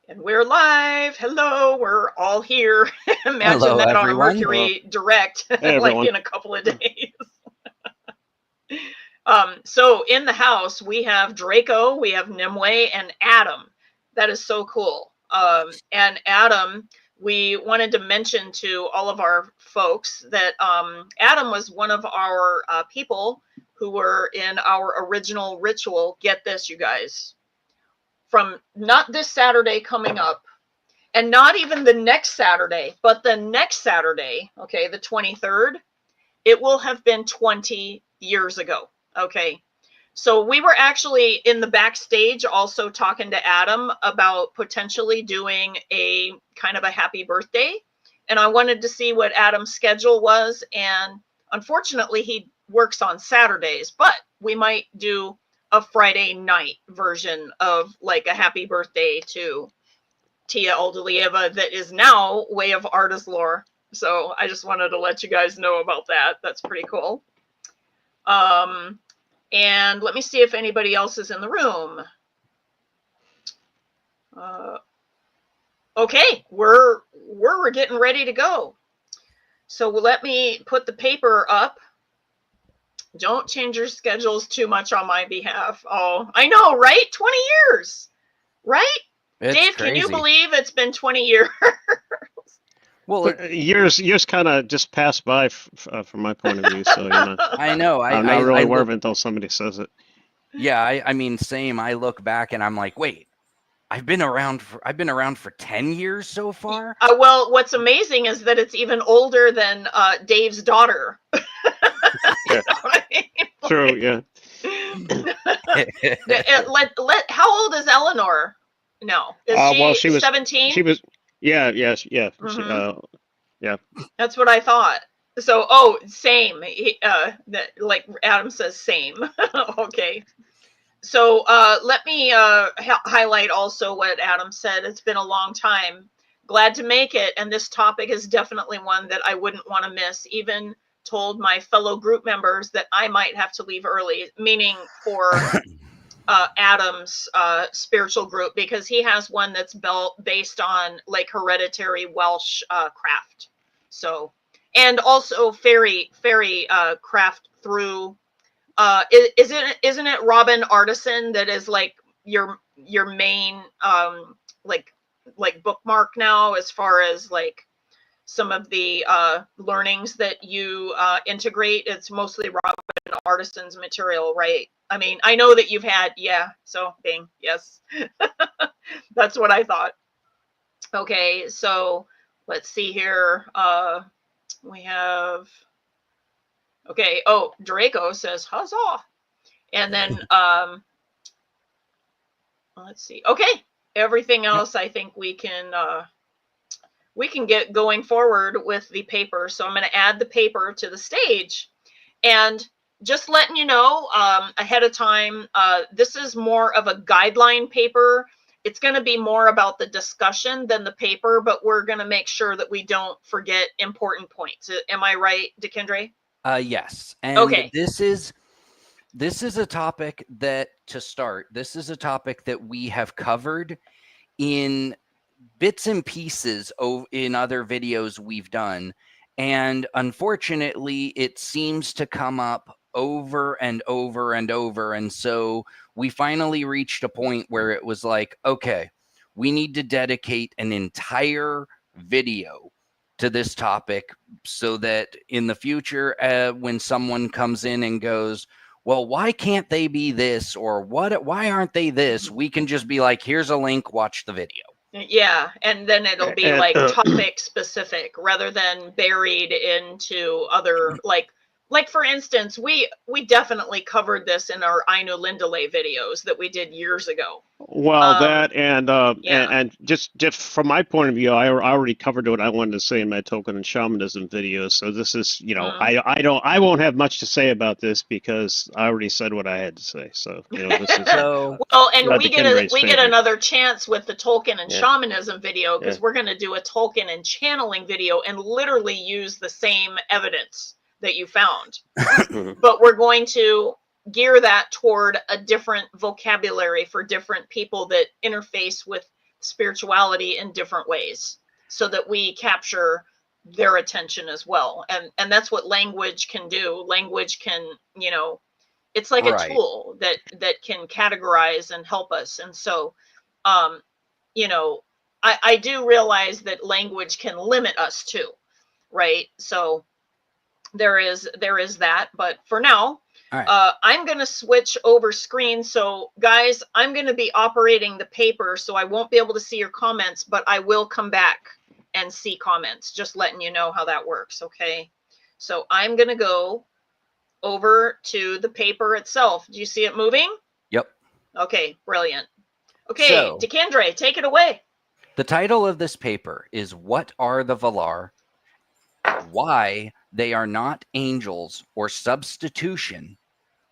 And we're live. Hello, we're all here. Imagine Hello, that everyone. on Mercury Direct, Hey, like in a couple of days. So in the house, we have Draco, we have Nimue, and Adam. That is so cool. And Adam, we wanted to mention to all of our folks that Adam was one of our people who were in our original ritual. Get this, you guys. From not this Saturday coming up, and not even the next Saturday, but the next Saturday, okay, the 23rd, it will have been 20 years ago, okay? So we were actually in the backstage also talking to Adam about potentially doing a kind of a happy birthday, and I wanted to see what Adam's schedule was, and unfortunately he works on Saturdays, but we might do a Friday night version of like a happy birthday to Tia Aldalieva that is now Way of Artist Lore. So I just wanted to let you guys know about that. That's pretty cool. And let me see if anybody else is in the room. Okay, we're getting ready to go. So let me put the paper up. Don't change your schedules too much on my behalf. Oh, I know, right? 20 years, right? It's Dave, crazy. can you believe it's been 20 years? Well, years kind of just pass by from my point of view. So you know, I know. I'm not really I aware look, of it until somebody says it. Yeah, I mean, same. I look back and I'm like, wait, I've been around for 10 years so far. Well, what's amazing is that it's even older than Dave's daughter. Yeah. I mean? True. Yeah. How old is Eleanor? No, is Well, she 17? She was. Yeah. Yes. Yeah. Mhm. Yeah. That's what I thought. So, same. Like Adam says, same. Okay. So let me highlight also what Adam said. It's been a long time. Glad to make it. And this topic is definitely one that I wouldn't want to miss. Even told my fellow group members that I might have to leave early, meaning for Adam's spiritual group, because he has one that's based on like hereditary Welsh craft. So, and also fairy craft through isn't it Robin Artisan that is like your main like bookmark now, as far as like some of the learnings that you integrate? It's mostly Robin Artisan's material, right? I mean, I know that you've had, yeah, so bing, yes. That's what I thought. Okay, so let's see here. We have, okay, oh, Draco says huzzah. And then let's see. Okay, everything else I think we can get going forward with the paper. So I'm going to add the paper to the stage, and just letting you know ahead of time, this is more of a guideline paper. It's going to be more about the discussion than the paper, but we're going to make sure that we don't forget important points. Am I right, Dekindre? Yes. And okay. This is a topic that, to start, this is a topic that we have covered in bits and pieces in other videos we've done. And unfortunately, it seems to come up over and over and over. And so we finally reached a point where it was like, okay, we need to dedicate an entire video to this topic so that in the future, when someone comes in and goes, well, why can't they be this? Or why aren't they this? We can just be like, here's a link, watch the video. Yeah, and then it'll be like topic specific rather than buried into other, like for instance, we definitely covered this in our Ainu Lindale videos that we did years ago. Well, that yeah. and just from my point of view, I already covered what I wanted to say in my token and shamanism videos. So this is, you know, I won't have much to say about this because I already said what I had to say. So you know, this is well, and we get another chance with the Tolkien and shamanism video, because we're going to do a Tolkien and channeling video and literally use the same evidence that you found. But we're going to gear that toward a different vocabulary for different people that interface with spirituality in different ways so that we capture their attention as well. And that's what language can do. Language can, you know, it's like a Right. tool that can categorize and help us. And so, you know, I do realize that language can limit us too, right? So there is that. But for now, All right. I'm going to switch over screen. So guys, I'm going to be operating the paper, so I won't be able to see your comments, but I will come back and see comments, just letting you know how that works. Okay. So I'm going to go over to the paper itself. Do you see it moving? Yep. Okay, brilliant. Okay, So, Dekandre, take it away. the title of this paper is What Are the Valar? Why They Are Not Angels or Substitution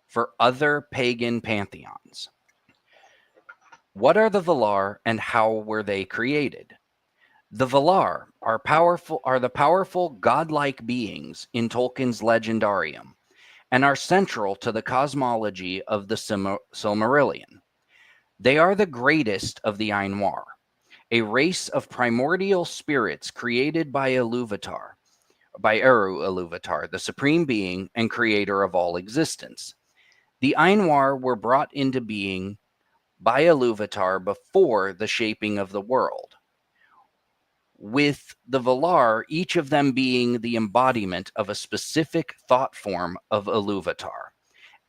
for Other Pagan Pantheons. What are the Valar and how were they created? The Valar are the powerful godlike beings in Tolkien's Legendarium and are central to the cosmology of the Silmarillion. They are the greatest of the Ainur, a race of primordial spirits created by Eru Iluvatar, the supreme being and creator of all existence. The Ainur were brought into being by Iluvatar before the shaping of the world, with the Valar, each of them being the embodiment of a specific thought form of Iluvatar,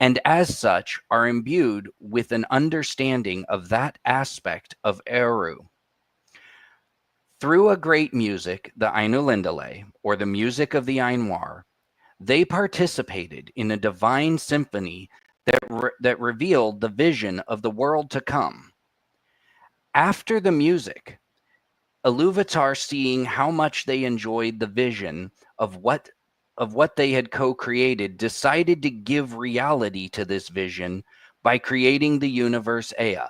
and as such are imbued with an understanding of that aspect of Eru. Through a great music, the Ainulindale, or the music of the Ainur, they participated in a divine symphony that revealed the vision of the world to come. After the music, Iluvatar, seeing how much they enjoyed the vision of what they had co-created, decided to give reality to this vision by creating the universe Ea.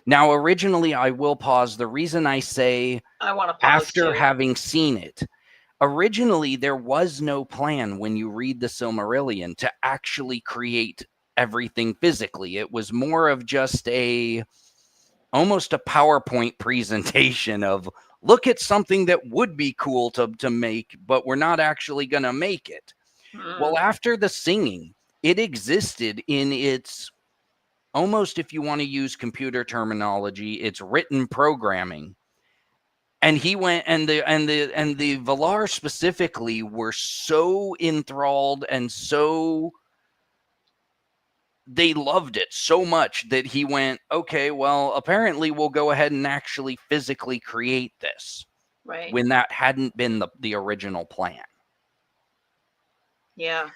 Now, originally, I will pause. The reason I say I want to pause after too. having seen it, originally there was no plan when you read the Silmarillion to actually create everything physically. It was more of just almost a PowerPoint presentation of, look at something that would be cool to make, but we're not actually going to make it. Well, after the singing, it existed in its, almost, if you want to use computer terminology, it's written programming. And he went, and the Valar specifically were so enthralled and so, they loved it so much that he went, okay, well, apparently we'll go ahead and actually physically create this. Right. When that hadn't been the original plan. Yeah.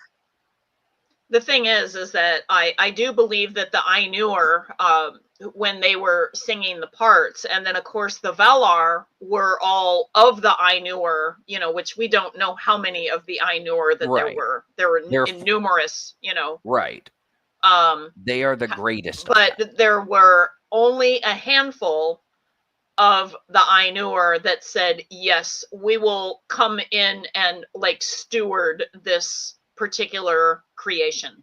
The thing is that I do believe that the Ainur, when they were singing the parts, and then of course the Valar were all of the Ainur, you know, which we don't know how many of the Ainur that Right. there were numerous, you know. Right. They are the greatest. But there were only a handful of the Ainur that said, yes, we will come in and like steward this particular creation.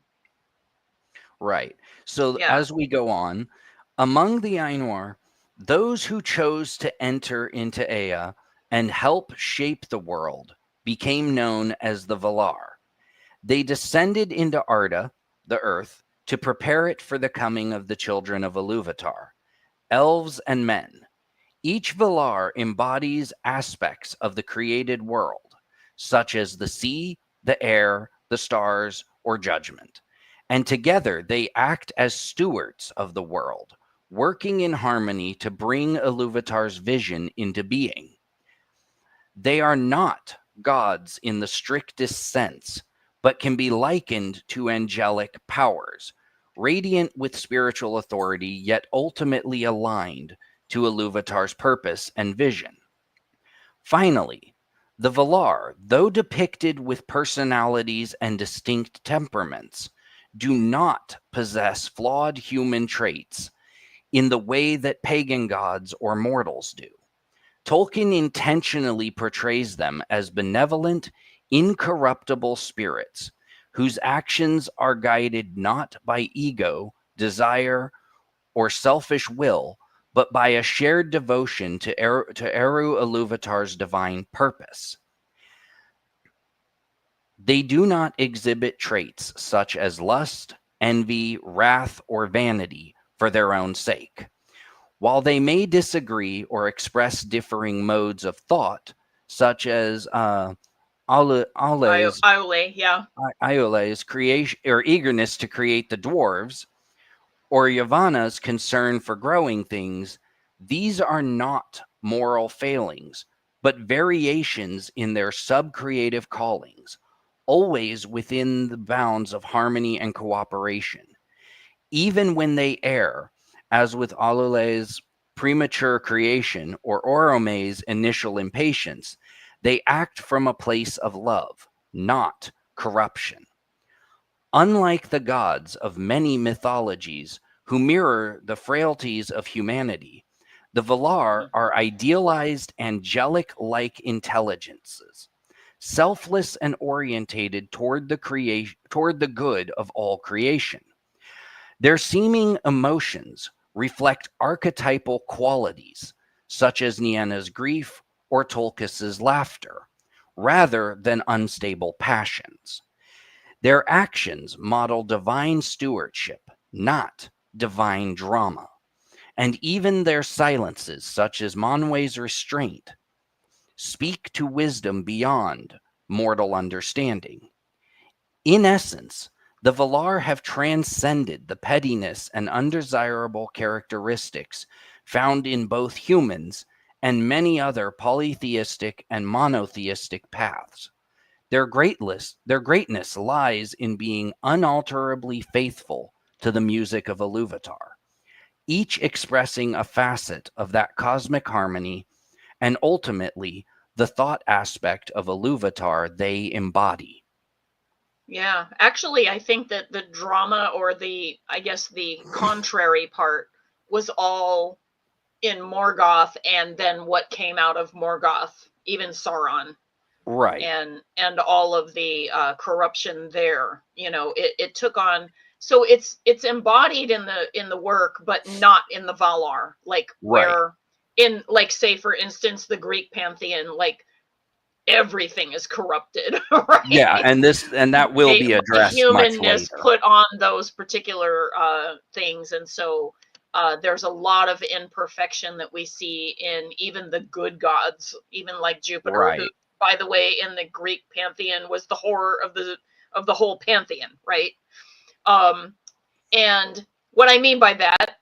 Right. So as we go on, among the Ainur, those who chose to enter into Ea and help shape the world became known as the Valar. They descended into Arda, the earth, to prepare it for the coming of the children of Iluvatar, elves and men. Each Valar embodies aspects of the created world, such as the sea, the air, the stars, or judgment. And together they act as stewards of the world, working in harmony to bring Iluvatar's vision into being. They are not gods in the strictest sense, but can be likened to angelic powers, radiant with spiritual authority, yet ultimately aligned to Iluvatar's purpose and vision. Finally, the Valar, though depicted with personalities and distinct temperaments, do not possess flawed human traits in the way that pagan gods or mortals do. Tolkien intentionally portrays them as benevolent, incorruptible spirits whose actions are guided not by ego, desire, or selfish will, but by a shared devotion to Eru Iluvatar's divine purpose. They do not exhibit traits such as lust, envy, wrath, or vanity for their own sake. While they may disagree or express differing modes of thought, such as Aule's creation or eagerness to create the dwarves, or Yavanna's concern for growing things, these are not moral failings, but variations in their sub-creative callings, always within the bounds of harmony and cooperation. Even when they err, as with Aule's premature creation or Orome's initial impatience, they act from a place of love, not corruption. Unlike the gods of many mythologies who mirror the frailties of humanity, the Valar are idealized angelic-like intelligences, selfless and orientated toward the good of all creation. Their seeming emotions reflect archetypal qualities, such as Nienna's grief or Tulkas's laughter, rather than unstable passions. Their actions model divine stewardship, not divine drama. And even their silences, such as Manwe's restraint, speak to wisdom beyond mortal understanding. In essence, the Valar have transcended the pettiness and undesirable characteristics found in both humans and many other polytheistic and monotheistic paths. Their greatness lies in being unalterably faithful to the music of Iluvatar, each expressing a facet of that cosmic harmony and ultimately the thought aspect of Iluvatar they embody. Yeah, actually, I think that the drama, or the contrary part, was all in Morgoth, and then what came out of Morgoth, even Sauron. Right. And all of the corruption there, it took on. So it's embodied in the work, but not in the Valar. Like, where in, like, say for instance, the Greek Pantheon, like, everything is corrupted, right? Yeah, and that will be addressed much later. Put on those particular things, and so there's a lot of imperfection that we see in even the good gods, even like Jupiter, who, by the way, in the Greek Pantheon was the horror of the whole pantheon, right? And what I mean by that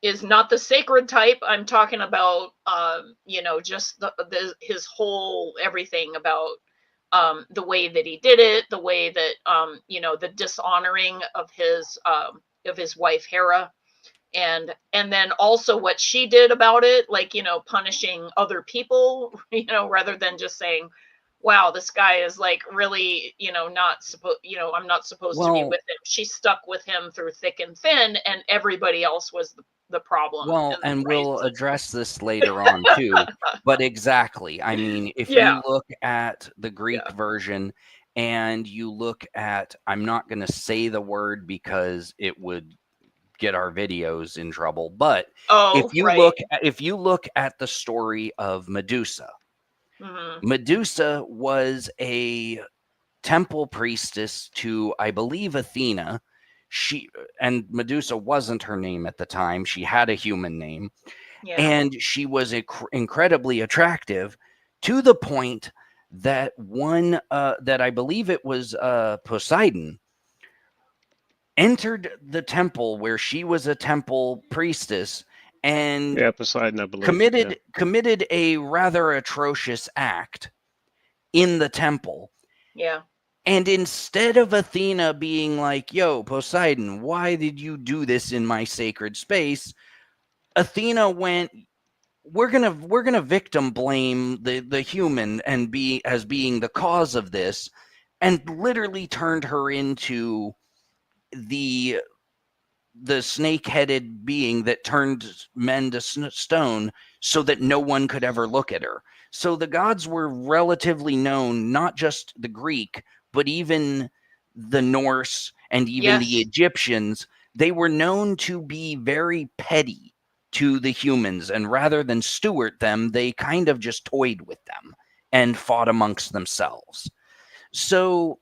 is not the sacred type. I'm talking about, just his whole everything about the way that he did it, the way that, the dishonoring of his wife Hera, and then also what she did about it, like, punishing other people, rather than just saying, wow, this guy is like really, not supposed, I'm not supposed to be with him. She stuck with him through thick and thin, and everybody else was the problem. Well, and we'll address this later on too. But exactly, I mean, if you look at the Greek version and you look at, I'm not going to say the word because it would get our videos in trouble, but if you look at the story of Medusa, Medusa was a temple priestess to, I believe, Athena. And Medusa wasn't her name at the time. She had a human name. Yeah. And she was incredibly attractive, to the point that that I believe it was Poseidon, entered the temple where she was a temple priestess and Poseidon, I believe, committed a rather atrocious act in the temple. Yeah. And instead of Athena being like, yo, Poseidon, why did you do this in my sacred space? Athena went, we're gonna victim blame the human and as being the cause of this, and literally turned her into the snake-headed being that turned men to stone so that no one could ever look at her. So the gods were relatively known, not just the Greek, but even the Norse and even the Egyptians. They were known to be very petty to the humans, and rather than steward them, they kind of just toyed with them and fought amongst themselves. So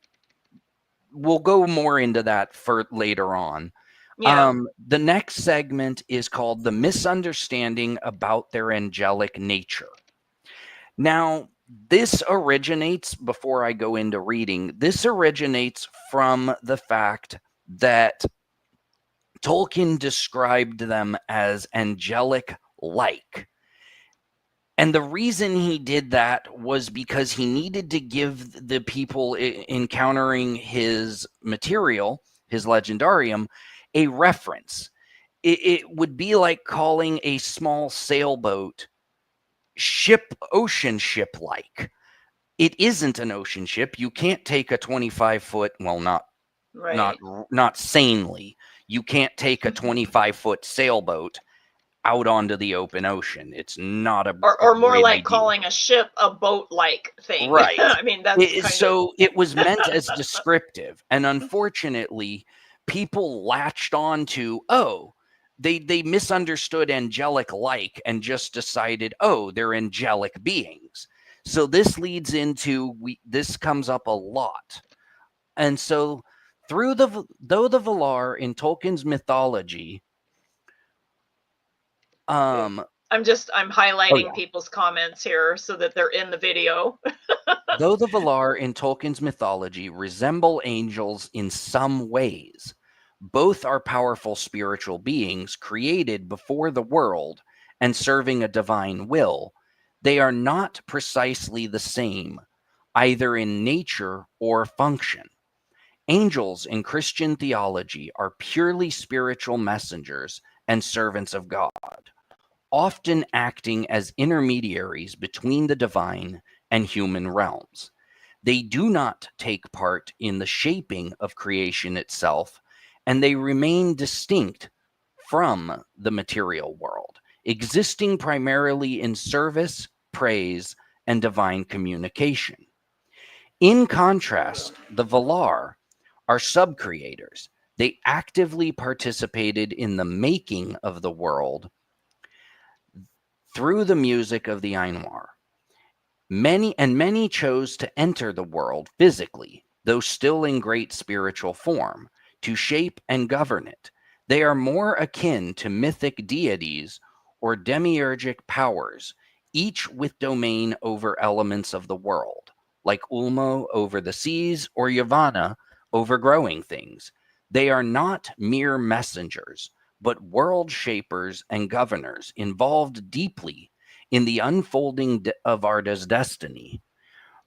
we'll go more into that for later on. Yeah. The next segment is called The Misunderstanding About Their Angelic Nature. Now, this originates, before I go into reading, this originates from the fact that Tolkien described them as angelic-like. And the reason he did that was because he needed to give the people encountering his material, his legendarium, a reference. It would be like calling a small sailboat ocean ship like. It isn't an ocean ship. You can't take a 25-foot, well, not sanely. You can't take a 25-foot sailboat out onto the open ocean. It's not a or more like idea. calling a ship a boat-like thing. Right. I mean, that's it was meant as descriptive, and unfortunately, people latched on to, they misunderstood angelic-like and just decided, they're angelic beings. So this leads into this comes up a lot, and so though the Valar in Tolkien's mythology, I'm highlighting people's comments here so that they're in the video. Though the Valar in Tolkien's mythology resemble angels in some ways, both are powerful spiritual beings created before the world and serving a divine will. They are not precisely the same, either in nature or function. Angels in Christian theology are purely spiritual messengers and servants of God, often acting as intermediaries between the divine and human realms. They do not take part in the shaping of creation itself, and they remain distinct from the material world, existing primarily in service, praise, and divine communication. In contrast, the Valar are sub-creators. They actively participated in the making of the world through the music of the Ainur. Many chose to enter the world physically, though still in great spiritual form, to shape and govern it. They are more akin to mythic deities or demiurgic powers, each with domain over elements of the world, like Ulmo over the seas or Yavanna over growing things. They are not mere messengers, but world shapers and governors involved deeply in the unfolding of our destiny.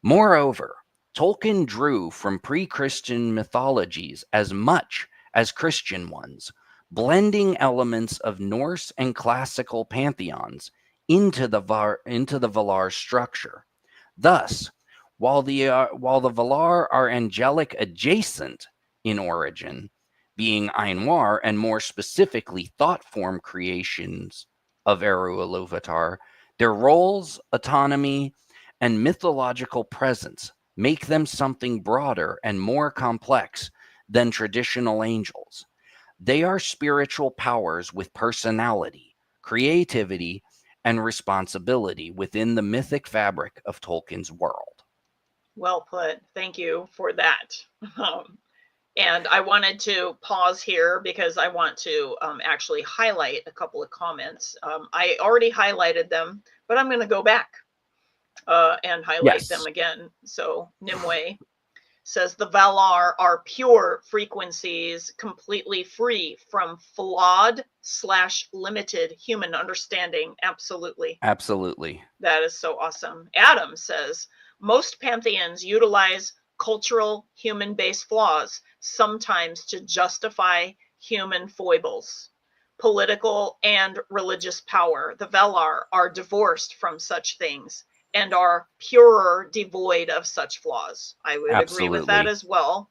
Moreover, Tolkien drew from pre-Christian mythologies as much as Christian ones, blending elements of Norse and classical pantheons into the Valar structure. Thus, while the Valar are angelic adjacent in origin, being Ainur and more specifically thought form creations of Eru Ilúvatar, their roles, autonomy, and mythological presence make them something broader and more complex than traditional angels. They are spiritual powers with personality, creativity, and responsibility within the mythic fabric of Tolkien's world. Well put. Thank you for that. And I wanted to pause here because I want to actually highlight a couple of comments. I already highlighted them, but I'm going to go back and highlight them again. So Nimue says the Valar are pure frequencies, completely free from flawed/limited human understanding. Absolutely. Absolutely. That is so awesome. Adam says most pantheons utilize cultural human-based flaws, sometimes to justify human foibles, political and religious power. The Valar are divorced from such things and are purer, devoid of such flaws. I would agree with that as well.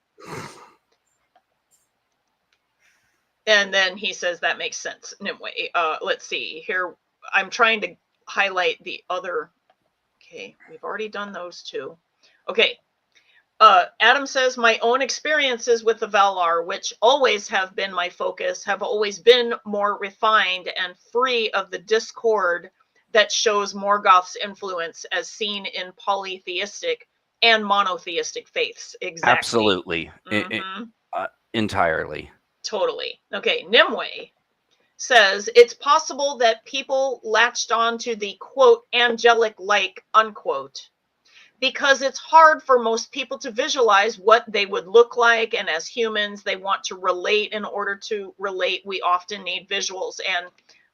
And then he says that makes sense. Anyway, let's see here. I'm trying to highlight the other. Okay, we've already done those two. Okay. Adam says, my own experiences with the Valar, which always have been my focus, have always been more refined and free of the discord that shows Morgoth's influence as seen in polytheistic and monotheistic faiths. Exactly. Absolutely. Entirely. Totally. Okay, Nimue says, it's possible that people latched on to the, quote, angelic-like, unquote, because it's hard for most people to visualize what they would look like, and as humans, they want to relate. In order to relate, we often need visuals, and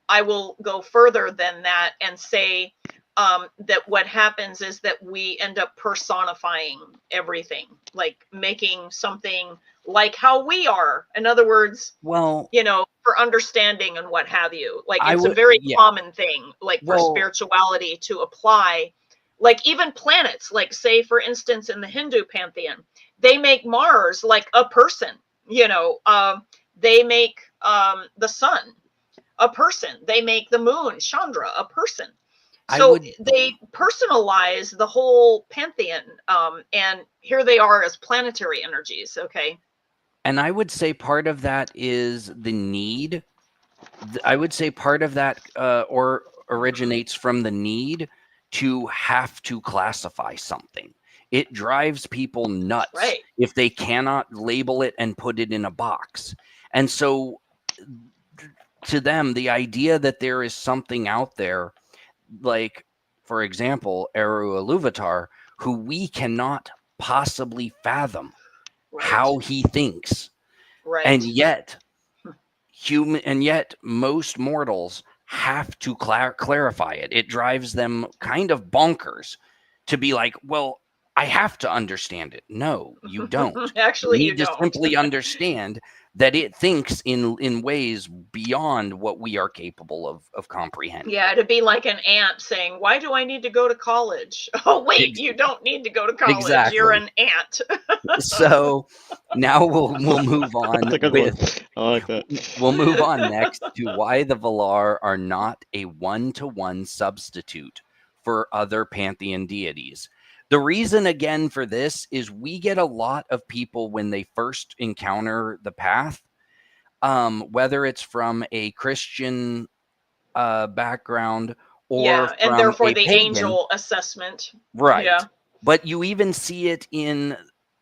I will go further than that and say that what happens is that we end up personifying everything, like making something like how we are. In other words, well, you know, for understanding and what have you. Like, it's a very common thing, like for spirituality to apply. Like even planets, like say, for instance, in the Hindu Pantheon, they make Mars like a person, you know, they make the sun a person. They make the moon, Chandra, a person. So they personalize the whole pantheon, and here they are as planetary energies, okay? And I would say part of that is the need. I would say part of that or originates from the need to have to classify something. It drives people nuts if they cannot label it and put it in a box. And so to them, the idea that there is something out there, like, for example, Eru Iluvatar, who we cannot possibly fathom how he thinks. And yet most mortals have to clarify it. It drives them kind of bonkers to be like, well, I have to understand it. No, you don't. Actually, you need to simply understand that it thinks in ways beyond what we are capable of comprehending. Yeah, to be like an ant saying, why do I need to go to college? Oh, wait, you don't need to go to college. Exactly. You're an ant. So now we'll move on with, I like that. We'll move on next to why the Valar are not a one-to-one substitute for other pantheon deities. The reason, again, for this is we get a lot of people when they first encounter the path, whether it's from a Christian background or from and therefore the pagan, angel assessment. Right. Yeah. But you even see it in,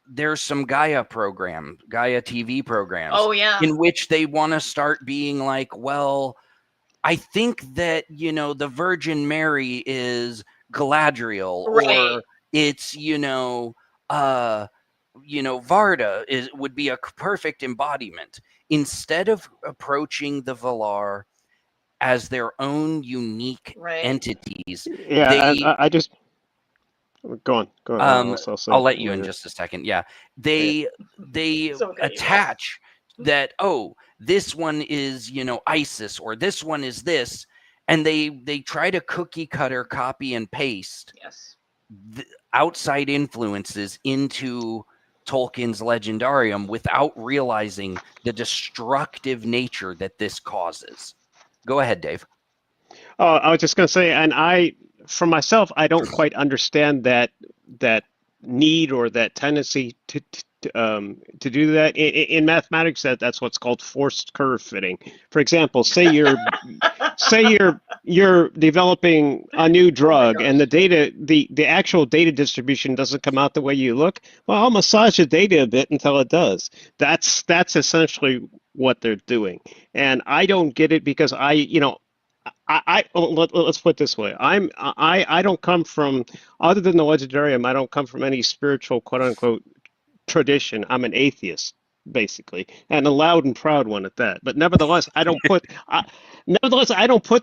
there's some Gaia TV programs. Oh, yeah. In which they want to start being like, well, I think that, you know, the Virgin Mary is Galadriel, or it's, Varda would be a perfect embodiment. Instead of approaching the Valar as their own unique entities. Yeah, I just go on. I'll let you in just a second. Yeah, they attach that, oh, this one is, Isis, or this one is this, and they try to cookie cutter, copy and paste outside influences into Tolkien's Legendarium without realizing the destructive nature that this causes. Go ahead, Dave. Oh, I was just going to say, and for myself, I don't quite understand that need or that tendency to do that. In mathematics, that's what's called forced curve fitting. For example, say you're developing a new drug, and the actual data distribution doesn't come out the way you look. Well, I'll massage the data a bit until it does. That's essentially what they're doing, and I don't get it because let's put it this way. I don't come from, other than the Legendarium, I don't come from any spiritual, quote unquote, tradition. I'm an atheist, basically, and a loud and proud one at that. But nevertheless, I don't put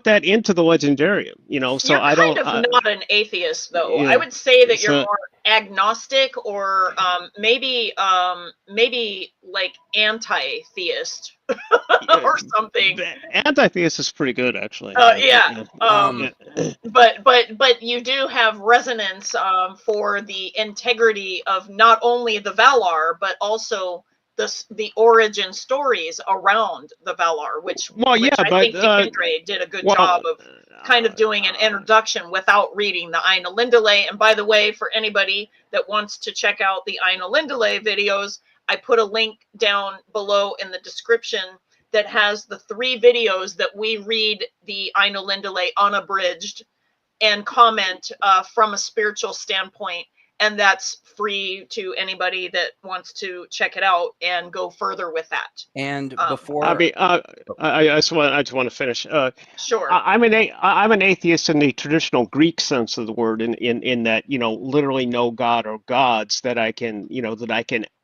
that into the Legendarium. So you're I don't. Kind of not an atheist, though. I would say that you're more agnostic, or maybe like anti-theist or something. Anti-theist is pretty good, actually. But you do have resonance for the integrity of not only the Valar, but also the origin stories around the Valar, which I think Indre did a good job of kind of doing an introduction without reading the Aina Lindale. And by the way, for anybody that wants to check out the Aina Lindale videos, I put a link down below in the description that has the 3 videos that we read the Aina Lindale unabridged and comment from a spiritual standpoint. And that's free to anybody that wants to check it out and go further with that. And before I mean, I just want to finish. Sure. I'm an atheist in the traditional Greek sense of the word, in that, literally no god or gods that I can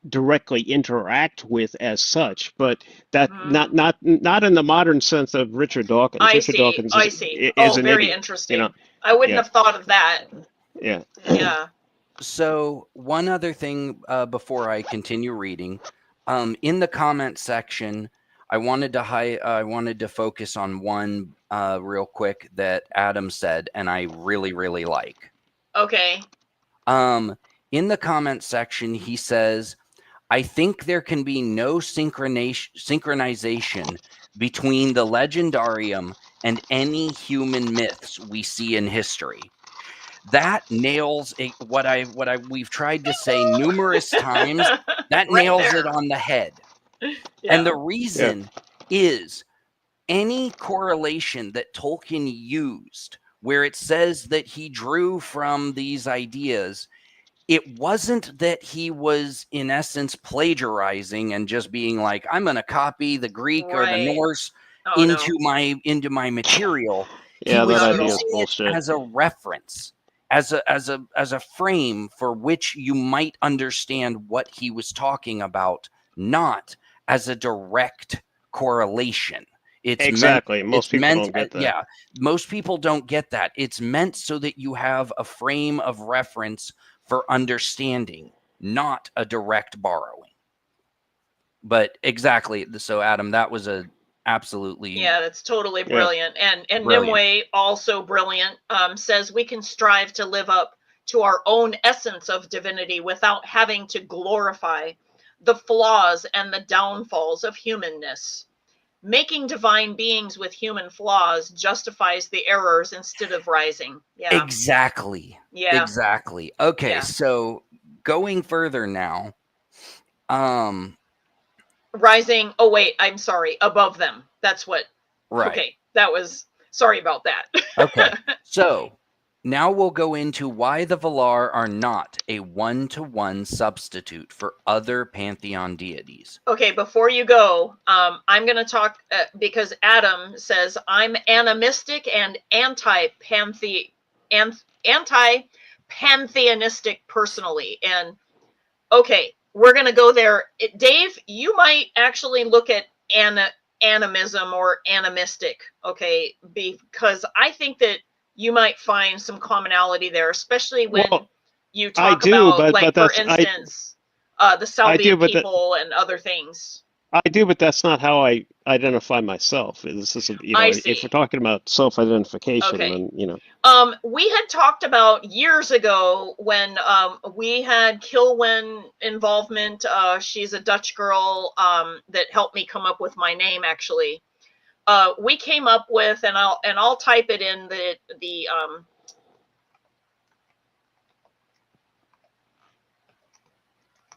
directly interact with as such, but that not in the modern sense of Richard Dawkins. I Richard see. Dawkins I is, see. is an very idiot, interesting. I wouldn't have thought of that. Yeah. Yeah. So one other thing before I continue reading, in the comment section, I wanted to focus on one real quick that Adam said, and I really, really like. Okay. In the comment section, he says, I think there can be no synchronization between the legendarium and any human myths we see in history. That nails what we've tried to say numerous times. That nails it on the head. Yeah. And the reason is any correlation that Tolkien used where it says that he drew from these ideas, it wasn't that he was in essence plagiarizing and just being like, I'm going to copy the Greek or the Norse into my material. He was using it as a reference. As a frame for which you might understand what he was talking about, not as a direct correlation. It's exactly. Most people don't get that. Yeah, most people don't get that. It's meant so that you have a frame of reference for understanding, not a direct borrowing. But exactly. So, Adam, that was absolutely, that's totally brilliant. And Nimue, also brilliant, says we can strive to live up to our own essence of divinity without having to glorify the flaws and the downfalls of humanness. Making divine beings with human flaws justifies the errors instead of rising. Exactly. Okay, so going further now, rising, oh wait, I'm sorry, above them. That's what, okay, that was, sorry about that. Okay, so now we'll go into why the Valar are not a one-to-one substitute for other pantheon deities. Okay, before you go, I'm going to talk, because Adam says, I'm animistic and anti-pantheonistic personally, and okay, we're going to go there. Dave, you might actually look at animism or animistic, okay, because I think that you might find some commonality there, especially when you talk about, for instance, the Salvian people and other things. I do, but that's not how I identify myself. This is, if we're talking about self-identification, then, we had talked about years ago when we had Kilwyn involvement. She's a Dutch girl that helped me come up with my name, actually. We came up with, and I'll type it in the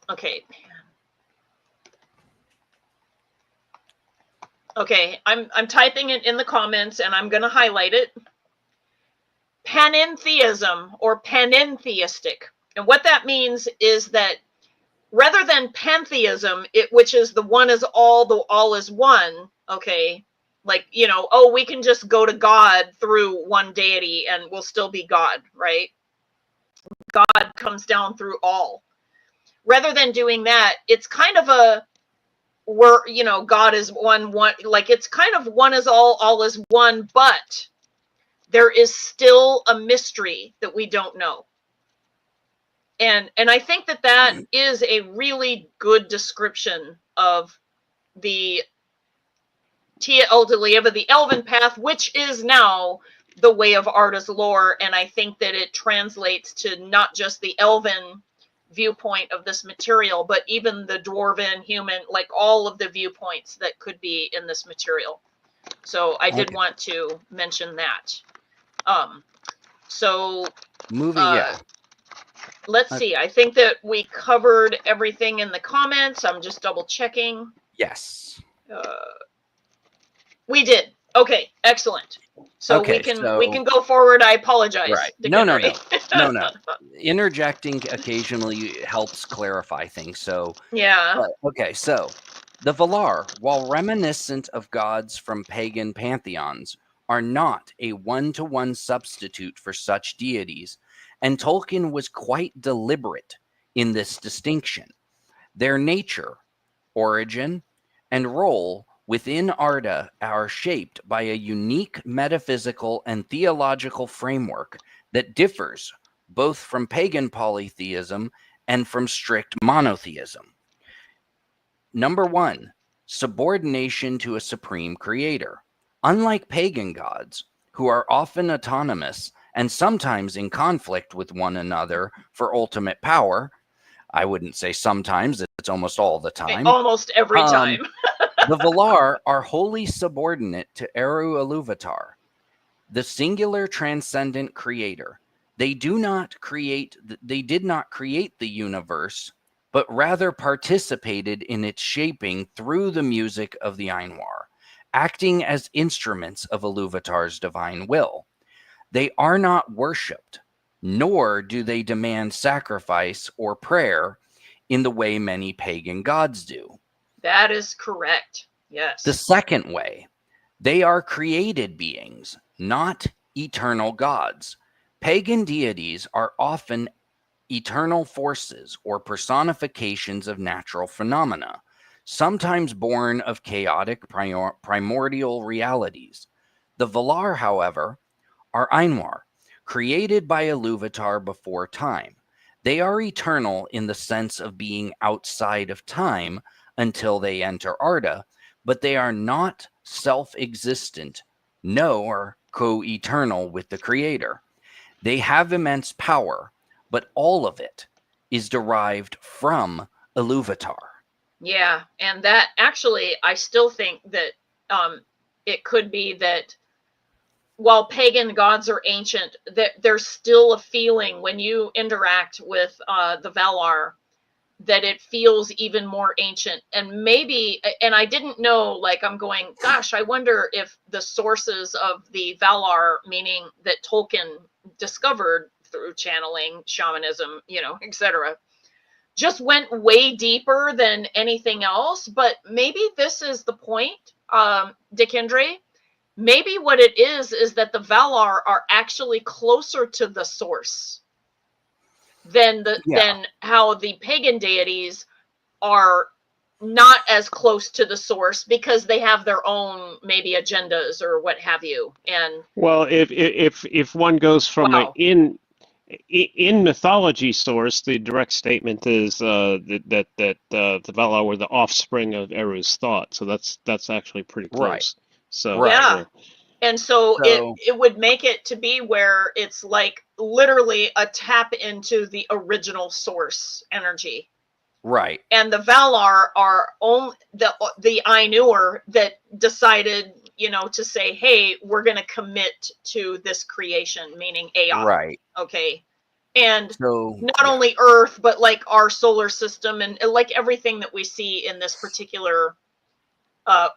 okay. Okay, I'm typing it in the comments and I'm going to highlight it. Panentheism or panentheistic. And what that means is that rather than pantheism, which is the one is all, the all is one, okay, like, we can just go to God through one deity and we'll still be God, right? God comes down through all. Rather than doing that, it's kind of God is one, like it's kind of one is all is one, but there is still a mystery that we don't know. And I think that is a really good description of the the Elven path, which is now the way of Arda's lore. And I think that it translates to not just the Elven viewpoint of this material, but even the dwarven, human, like all of the viewpoints that could be in this material. So I did want to mention that. So moving, yeah. Let's see. I think that we covered everything in the comments. I'm just double checking. Yes. We did. Okay, excellent. So Okay, we can go forward. I apologize. Right. No. Interjecting occasionally helps clarify things. So yeah. Okay, so the Valar, while reminiscent of gods from pagan pantheons, are not a one-to-one substitute for such deities, and Tolkien was quite deliberate in this distinction. Their nature, origin, and role within Arda are shaped by a unique metaphysical and theological framework that differs both from pagan polytheism and from strict monotheism. Number 1, subordination to a supreme creator. Unlike pagan gods, who are often autonomous and sometimes in conflict with one another for ultimate power, I wouldn't say sometimes, it's almost all the time. Almost every time. The Valar are wholly subordinate to Eru Ilúvatar, the singular transcendent creator. They did not create the universe, but rather participated in its shaping through the music of the Ainur, acting as instruments of Ilúvatar's divine will. They are not worshipped, nor do they demand sacrifice or prayer in the way many pagan gods do. That is correct. Yes. The second way, they are created beings, not eternal gods. Pagan deities are often eternal forces or personifications of natural phenomena, sometimes born of chaotic primordial realities. The Valar, however, are Ainur, created by Ilúvatar before time. They are eternal in the sense of being outside of time until they enter Arda, but they are not self-existent, nor co-eternal with the creator. They have immense power, but all of it is derived from Ilúvatar. Yeah, and that actually, I still think that it could be that while pagan gods are ancient, that there's still a feeling when you interact with the Valar that it feels even more ancient. And maybe, and I didn't know, like, I'm going, gosh, I wonder if the sources of the Valar, meaning that Tolkien discovered through channeling, shamanism, etc., just went way deeper than anything else. But maybe this is the point, Dikendre. Maybe what it is that the Valar are actually closer to the source than how the pagan deities are not as close to the source, because they have their own maybe agendas or what have you. And well, if one goes from in mythology source, the direct statement is that the Valar were the offspring of Eru's thought. So that's actually pretty close. Right. So yeah. And so it would make it to be where it's like literally a tap into the original source energy. Right. And the Valar are only the Ainur that decided, to say, hey, we're going to commit to this creation, meaning Ea. Right. Okay. And so, not only Earth, but like our solar system and like everything that we see in this particular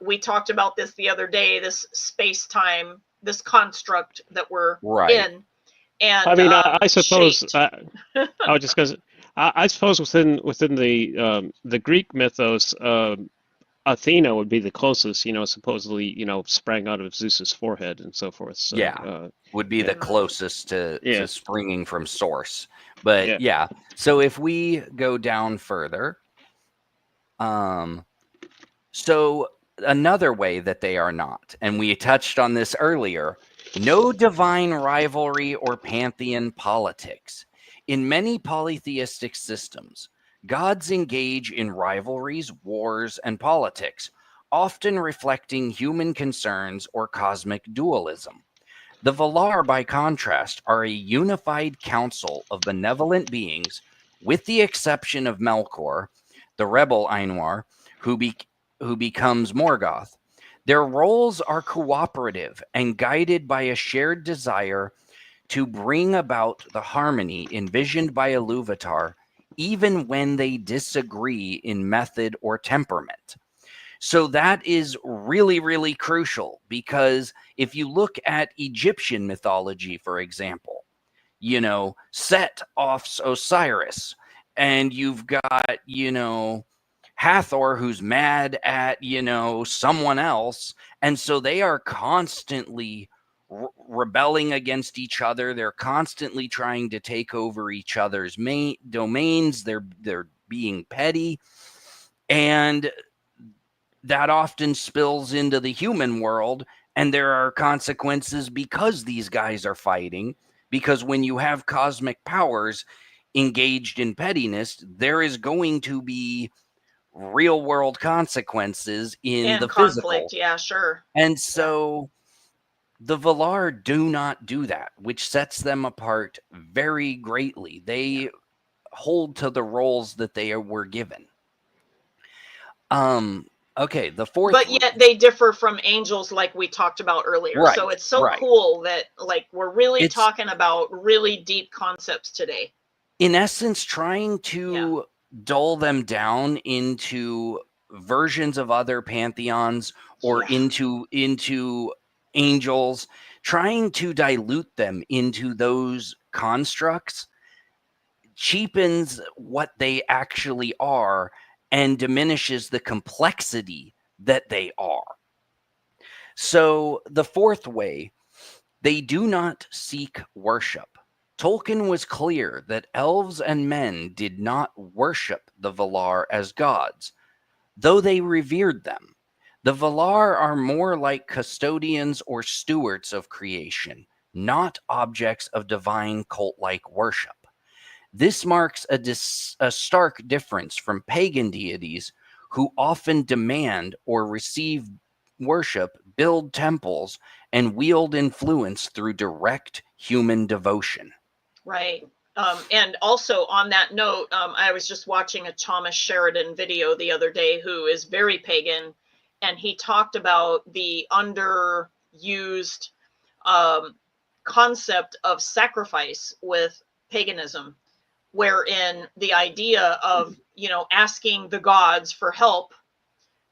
we talked about this the other day, this space-time, this construct that we're in. And I mean, I suppose I was just because I suppose within the Greek mythos, Athena would be the closest. Supposedly, sprang out of Zeus's forehead and so forth. So, would be the closest to springing from source. But so if we go down further, so another way that they are not, and we touched on this earlier, no divine rivalry or pantheon politics. In many polytheistic systems, gods engage in rivalries, wars, and politics, often reflecting human concerns or cosmic dualism. The Valar, by contrast, are a unified council of benevolent beings, with the exception of Melkor, the rebel Ainur, who becomes Morgoth. Their roles are cooperative and guided by a shared desire to bring about the harmony envisioned by Iluvatar, even when they disagree in method or temperament. So that is really, really crucial, because if you look at Egyptian mythology, for example, you know, Set offs Osiris, and you've got, you know, Hathor, who's mad at, you know, someone else. And so they are constantly rebelling against each other. They're constantly trying to take over each other's domains. They're being petty. And that often spills into the human world. And there are consequences because these guys are fighting. Because when you have cosmic powers engaged in pettiness, there is going to be real world consequences in the conflict. physical. Yeah, sure. And so the Valar do not do that, which sets them apart very greatly. They hold to the roles that they were given. Okay, the fourth. But yet they differ from angels, like we talked about earlier. Right, so it's so right. cool that, like, we're really talking about really deep concepts today. In essence, trying to dull them down into versions of other pantheons or into angels, trying to dilute them into those constructs cheapens what they actually are and diminishes the complexity that they are. So the fourth way, they do not seek worship. Tolkien was clear that elves and men did not worship the Valar as gods, though they revered them. The Valar are more like custodians or stewards of creation, not objects of divine cult-like worship. This marks a stark difference from pagan deities who often demand or receive worship, build temples, and wield influence through direct human devotion. Right. And also on that note, I was just watching a Thomas Sheridan video the other day, who is very pagan, and he talked about the underused concept of sacrifice with paganism, wherein the idea of, you know, asking the gods for help,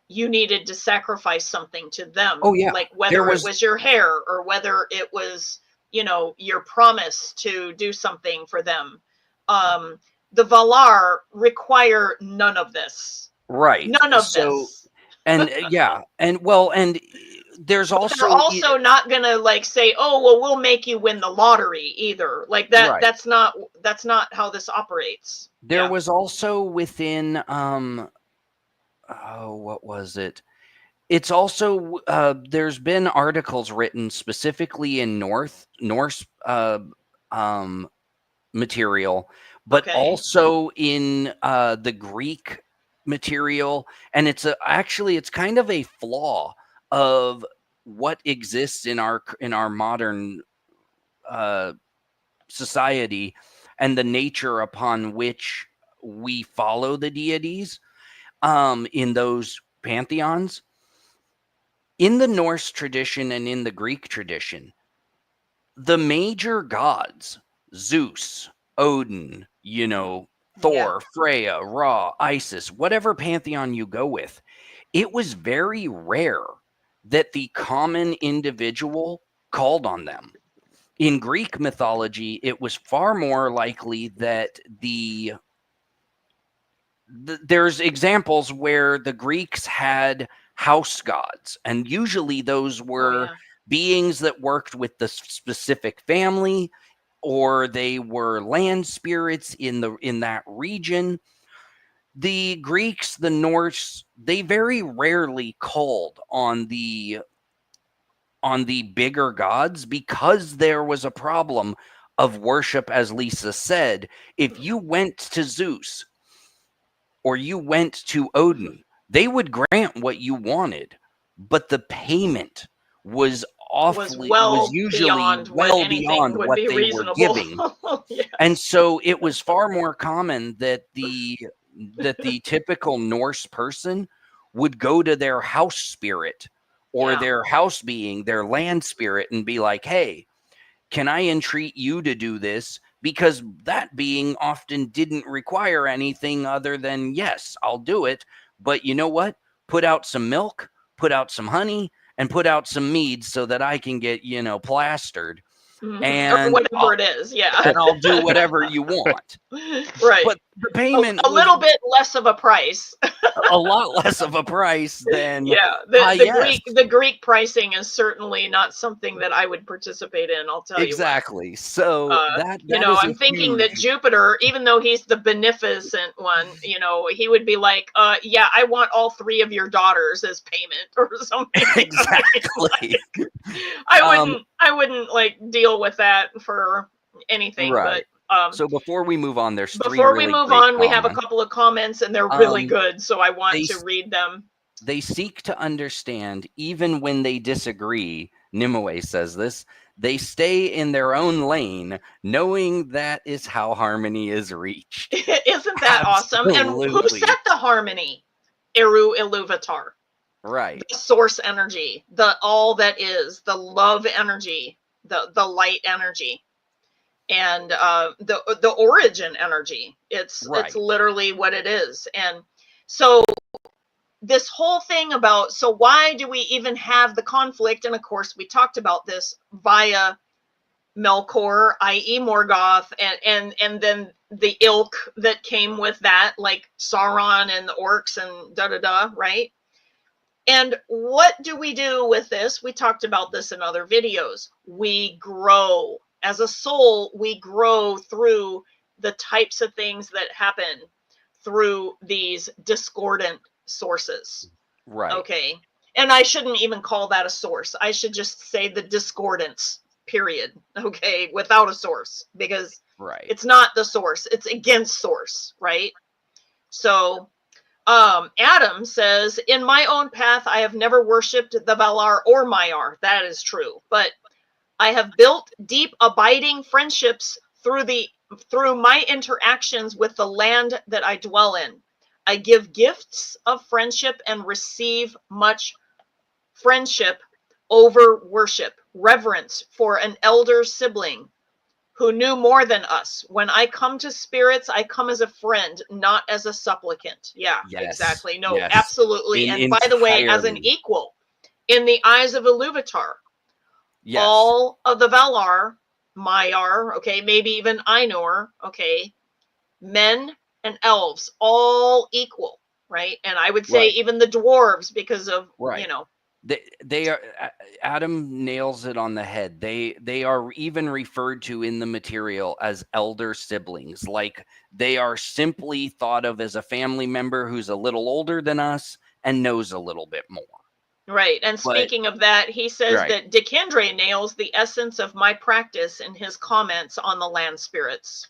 you needed to sacrifice something to them. Oh, yeah. Like whether it was your hair or whether it was, you know, your promise to do something for them. The Valar require none of this. Right. None of this. And yeah. And well, and there's also... They're also not going to like say, oh, well, we'll make you win the lottery either. Like that. Right. That's not how this operates. There was also within, what was it? It's also, there's been articles written specifically in Norse material, but also in the Greek material. And it's it's kind of a flaw of what exists in our modern society and the nature upon which we follow the deities in those pantheons. In the Norse tradition and in the Greek tradition, the major gods, Zeus, Odin, you know, Thor, Freya, Ra, Isis, whatever pantheon you go with, it was very rare that the common individual called on them. In Greek mythology, it was far more likely that there's examples where the Greeks had house gods, and usually those were beings that worked with the specific family, or they were land spirits in that region. The Greeks, the Norse, they very rarely called on the bigger gods because there was a problem of worship. As Lisa said, if you went to Zeus or you went to Odin, they would grant what you wanted, but the payment was usually well beyond what they were giving. And so it was far more common that the typical Norse person would go to their house spirit or Yeah. their house being, their land spirit, and be like, hey, can I entreat you to do this? Because that being often didn't require anything other than, yes, I'll do it. But you know what? Put out some milk, put out some honey, and put out some mead so that I can get, plastered. Or And whatever it is. Yeah. and I'll do whatever you want. Right. But the payment A little bit less of a price. a lot less of a price than Yeah, yes. the Greek pricing is certainly not something that I would participate in. I'll tell exactly. So that you is know, a I'm thinking that huge- Jupiter, even though he's the beneficent one, he would be like, yeah, I want all 3 of your daughters as payment or something. exactly. I wouldn't like deal with that for anything. Right. But so before we move on, there's 3 before we really move great on, we have a comments. couple of comments, and they're really good, so I want to read them. They seek to understand even when they disagree. Nimue says this. They stay in their own lane, knowing that is how harmony is reached. Isn't that awesome? And who Absolutely. set the harmony? Eru Iluvatar. Right. The source energy, the all that is, the love energy, the light energy, and the origin energy. It's literally what it is. And so this whole thing about, so why do we even have the conflict? And of course we talked about this via Melkor, i.e. Morgoth, and then the ilk that came with that, like Sauron and the orcs and da-da-da, right? And what do we do with this? We talked about this in other videos. We grow. As a soul, we grow through the types of things that happen through these discordant sources. Right. Okay. And I shouldn't even call that a source. I should just say the discordance, period. Okay. Without a source, because it's not the source. It's against source, right? So Adam says, in my own path, I have never worshipped the Valar or Maiar. That is true. But I have built deep, abiding friendships through my interactions with the land that I dwell in. I give gifts of friendship and receive much friendship over worship, reverence for an elder sibling who knew more than us. When I come to spirits, I come as a friend, not as a supplicant. Yeah, exactly. No, absolutely. And by the way, as an equal in the eyes of Iluvatar. Yes. All of the Valar, Maiar, okay, maybe even Ainur, okay, men and elves, all equal, right? And I would say even the dwarves, because of, They are, Adam nails it on the head. They are even referred to in the material as elder siblings. Like they are simply thought of as a family member who's a little older than us and knows a little bit more. Right. And speaking of that, he says that Dekindre nails the essence of my practice in his comments on the land spirits.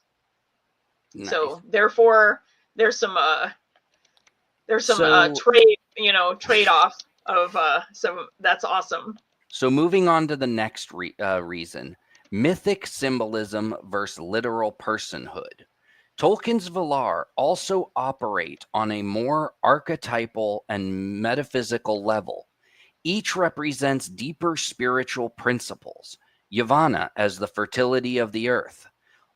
Nice. So therefore there's some trade-off of some. That's awesome. So moving on to the next reason, mythic symbolism versus literal personhood. Tolkien's Valar also operate on a more archetypal and metaphysical level. Each represents deeper spiritual principles. Yavanna as the fertility of the earth,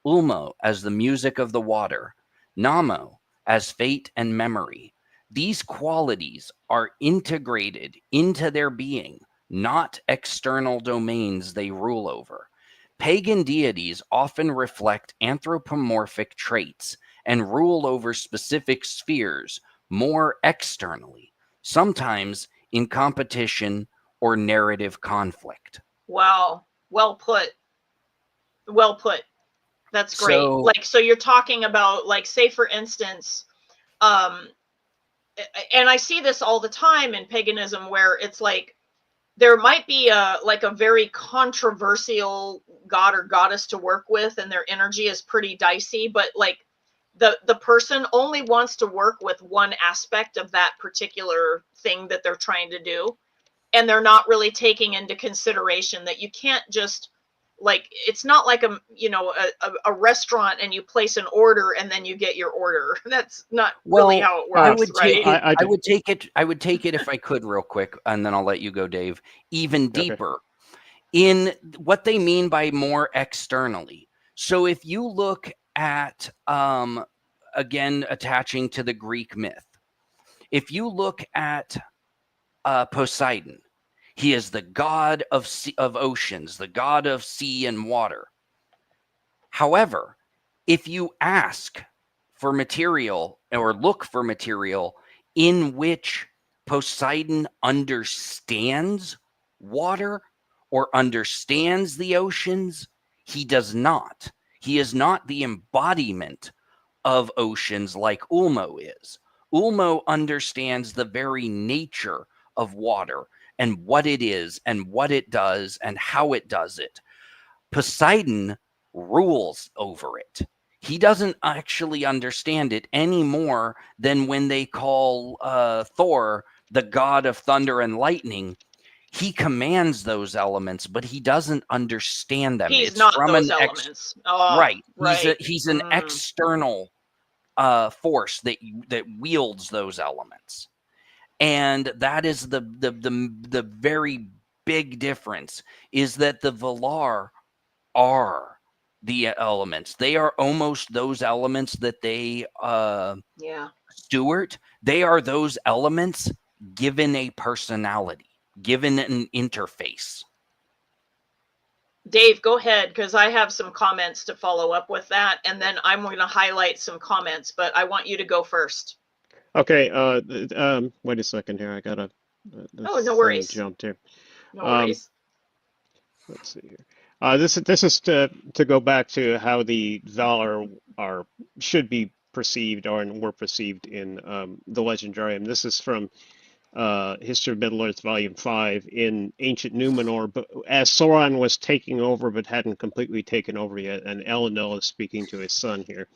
Ulmo as the music of the water, Namo as fate and memory. These qualities are integrated into their being, not external domains they rule over. Pagan deities often reflect anthropomorphic traits and rule over specific spheres more externally, sometimes in competition or narrative conflict. Wow. Well put. Well put. That's great. So you're talking about, like, say for instance, and I see this all the time in paganism, where it's like there might be a very controversial god or goddess to work with, and their energy is pretty dicey, but like the person only wants to work with one aspect of that particular thing that they're trying to do, and they're not really taking into consideration that you can't just like, it's not like a restaurant and you place an order and then you get your order. That's not really Well, how it works, right? I would take it if I could real quick, and then I'll let you go, Dave, even deeper in what they mean by more externally. So if you look at, again, attaching to the Greek myth, if you look at Poseidon, he is the god of oceans, the god of sea and water. However, if you ask for material or look for material in which Poseidon understands water or understands the oceans, he does not. He is not the embodiment of oceans like Ulmo is. Ulmo understands the very nature of water and what it is and what it does and how it does it. Poseidon rules over it. He doesn't actually understand it any more than when they call Thor the god of thunder and lightning. He commands those elements, but he doesn't understand them. He's not those elements. Right. Right. He's an external force that wields those elements. And that is the very big difference, is that the Valar are the elements. They are almost those elements that they steward. They are those elements given a personality, given an interface. Dave, go ahead, because I have some comments to follow up with that, and then I'm going to highlight some comments, but I want you to go first. Okay, wait a second here. I gotta. No worries. Jumped here. No worries. Let's see here. This is to go back to how the Valar should be perceived and were perceived in the Legendarium. This is from History of Middle-earth, Volume 5, in Ancient Numenor, but as Sauron was taking over but hadn't completely taken over yet, and Elendil is speaking to his son here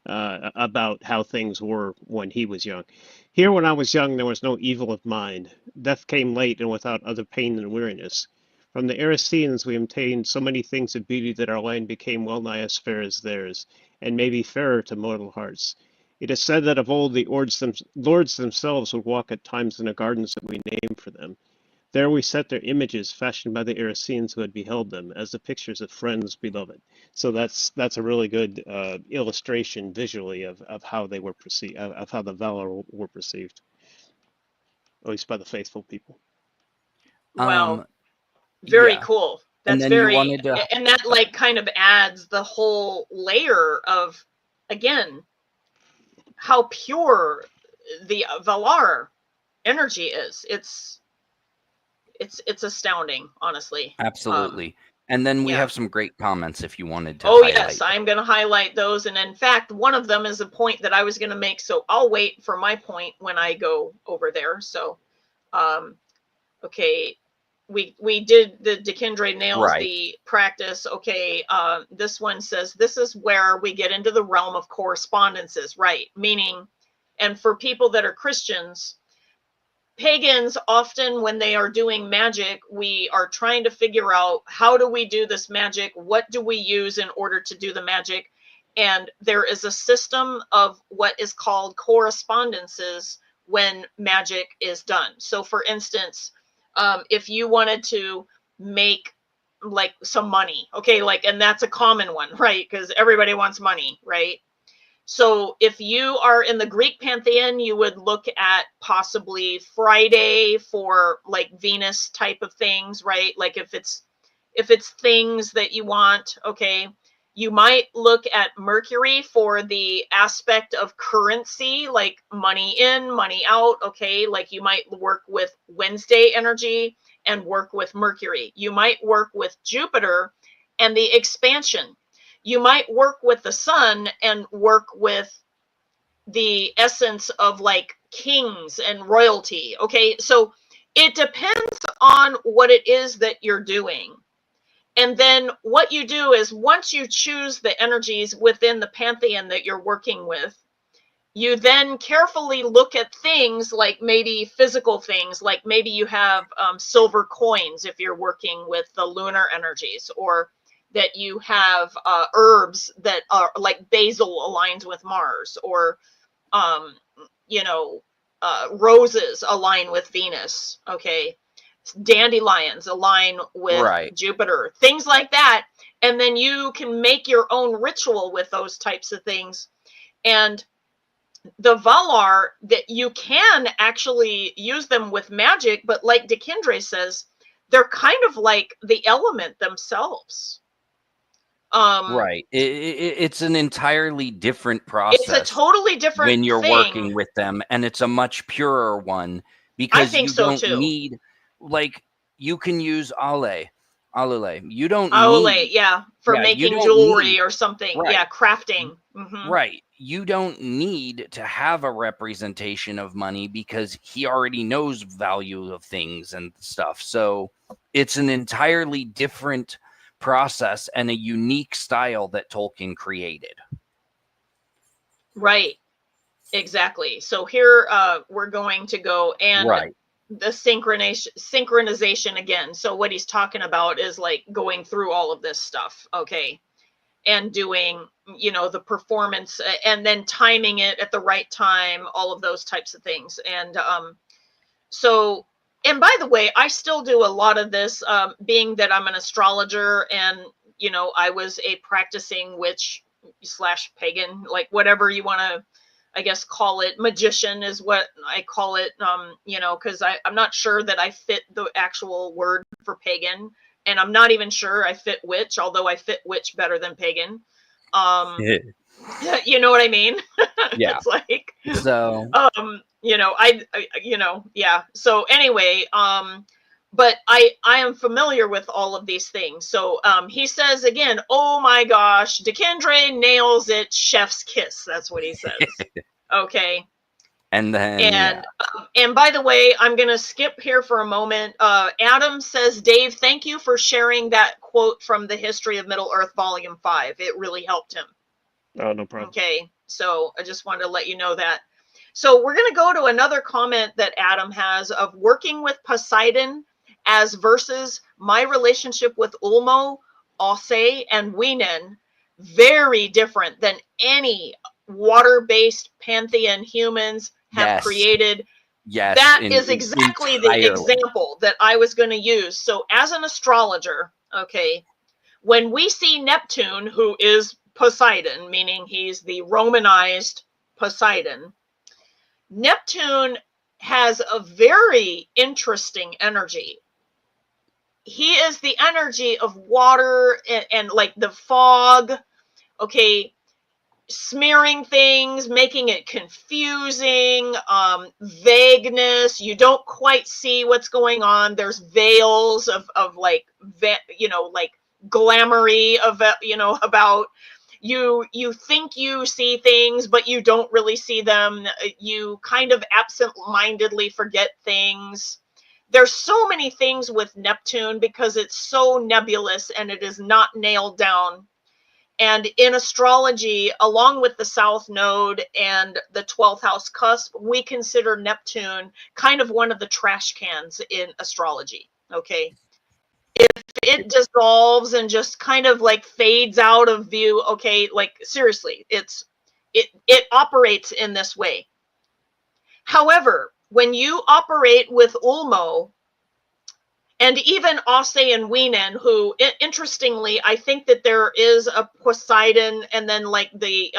about how things were when he was young. Here, when I was young, there was no evil of mind. Death came late and without other pain than weariness. From the Erysians we obtained so many things of beauty that our land became well nigh as fair as theirs, and maybe fairer to mortal hearts. It is said that of old the lords themselves would walk at times in the gardens that we named for them. There we set their images, fashioned by the Erysians who had beheld them, as the pictures of friends beloved. So that's a really good illustration visually of how they were perceived, of how the Valar were perceived, at least by the faithful people. Wow, very cool. That's and very, and that like kind of adds the whole layer of, again, how pure the Valar energy is. It's astounding, honestly. Absolutely. And then we have some great comments if you wanted to highlight. Yes, I'm going to highlight those. And in fact, one of them is a point that I was going to make. So I'll wait for my point when I go over there. So, okay, we did the Dekindre nails the practice. Okay, this one says, this is where we get into the realm of correspondences, right? Meaning, and for people that are Christians, pagans often, when they are doing magic, we are trying to figure out, how do we do this magic? What do we use in order to do the magic? And there is a system of what is called correspondences when magic is done. So for instance, if you wanted to make like some money, okay, like, and that's a common one, right? Because everybody wants money, right? So if you are in the Greek Pantheon, you would look at possibly Friday for like Venus type of things, right? Like if it's things that you want, okay, you might look at Mercury for the aspect of currency, like money in, money out, okay? Like you might work with Wednesday energy and work with Mercury. You might work with Jupiter and the expansion. You might work with the sun and work with the essence of like kings and royalty. Okay, so it depends on what it is that you're doing. And then what you do is, once you choose the energies within the pantheon that you're working with, you then carefully look at things like maybe physical things, like maybe you have silver coins if you're working with the lunar energies, or that you have herbs that are like basil aligns with Mars, or you know, roses align with Venus. Okay, dandelions align with Right. Jupiter, things like that. And then you can make your own ritual with those types of things. And the Valar, that you can actually use them with magic, but like Dekindre says, they're kind of like the element themselves. Right. It's an entirely different It's process a totally different when you're thing. working with them, and it's a much purer one I because think you so don't too. need, like, you can use alele. You don't Aule, need, yeah, for yeah, you making don't jewelry need, or something. right, Yeah, crafting. Hmm. right. You don't need to have a representation of money because he already knows value of things and stuff. So it's an entirely different process and a unique style that Tolkien created. Right. Exactly. So here we're going to go and Right. the synchronization again. So what he's talking about is like going through all of this stuff, okay, and doing, you know, the performance and then timing it at the right time, all of those types of things. And so, and by the way, I still do a lot of this, being that I'm an astrologer and, you know, I was a practicing witch slash pagan, like whatever you want to, I guess, call it. Magician is what I call it, you know, because I'm not sure that I fit the actual word for pagan. And I'm not even sure I fit witch, although I fit witch better than pagan. You know what I mean? Yeah. It's like, So you know, you know, yeah. So anyway, but I am familiar with all of these things. So he says again, oh my gosh, Dekindre nails it, chef's kiss. That's what he says. Okay. and then And and by the way, I'm gonna skip here for a moment. Adam says, Dave, thank you for sharing that quote from the History of Middle Earth, Volume 5. It really helped him. Oh, no problem. Okay, so I just wanted to let you know that. So we're going to go to another comment that Adam has of working with Poseidon as versus my relationship with Ulmo, Ose, and Weenen. Very different than any water-based pantheon humans have Yes. created. yes, That is exactly the entirely. example that I was going to use. So as an astrologer, okay, when we see Neptune, who is Poseidon, meaning he's the Romanized Poseidon, Neptune has a very interesting energy. He is the energy of water and like the fog, okay, smearing things, making it confusing, vagueness. You don't quite see what's going on. There's veils of like, you know, like glamoury of, you know, about you think you see things, but you don't really see them. You kind of absent-mindedly forget things. There's so many things with Neptune because it's so nebulous and it is not nailed down. And in astrology, along with the South Node and the 12th house cusp, we consider Neptune kind of one of the trash cans in astrology, okay? If it dissolves and just kind of like fades out of view, okay, like seriously, it operates in this way. However, when you operate with Ulmo, and even Ose and Weenen, who, interestingly, I think that there is a Poseidon, and then like the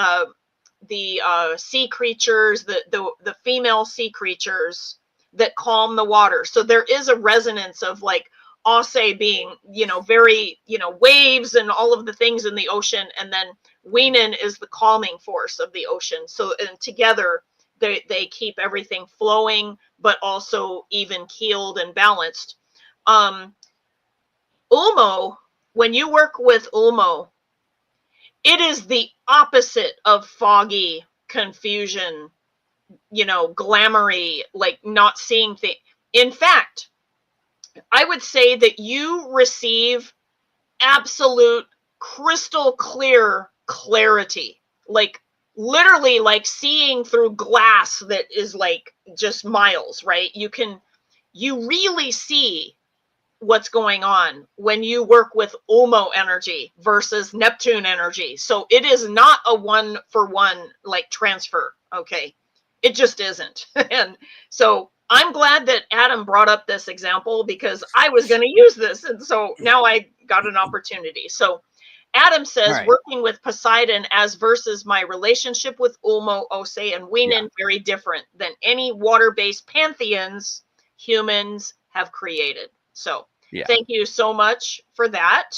sea creatures, the female sea creatures that calm the water. So there is a resonance of like Ose being, you know, very, you know, waves and all of the things in the ocean, and then Weenen is the calming force of the ocean. So and together they keep everything flowing, but also even keeled and balanced. Ulmo, when you work with Ulmo, it is the opposite of foggy, confusion, you know, glamoury, like not seeing things. In fact, I would say that you receive absolute crystal clear clarity, like literally like seeing through glass that is like just miles, right? You really see what's going on when you work with Ulmo energy versus Neptune energy. So it is not a 1-for-1 like transfer. Okay. It just isn't. And so I'm glad that Adam brought up this example because I was going to use this. And so now I got an opportunity. So Adam says, Right. working with Poseidon as versus my relationship with Ulmo, Ose, and Weenan, very different than any water-based pantheons humans have created. So thank you so much for that.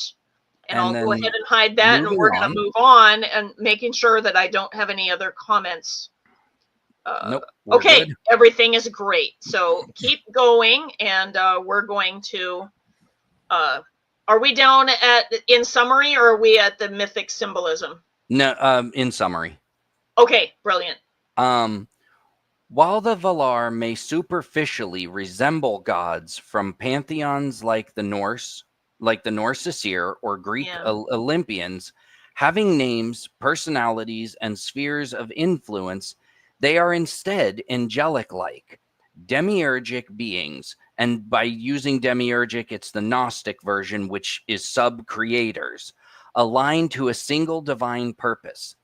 And I'll go ahead and hide that, and we're going to move on and making sure that I don't have any other comments. Nope. Okay, good. Everything is great. So keep going, and we're going to... are we down in summary, or are we at the mythic symbolism? No, in summary. Okay, brilliant. While the Valar may superficially resemble gods from pantheons like the Norse Aesir or Greek Olympians, having names, personalities, and spheres of influence, they are instead angelic-like, demiurgic beings. And by using demiurgic, it's the Gnostic version, which is sub-creators, aligned to a single divine purpose.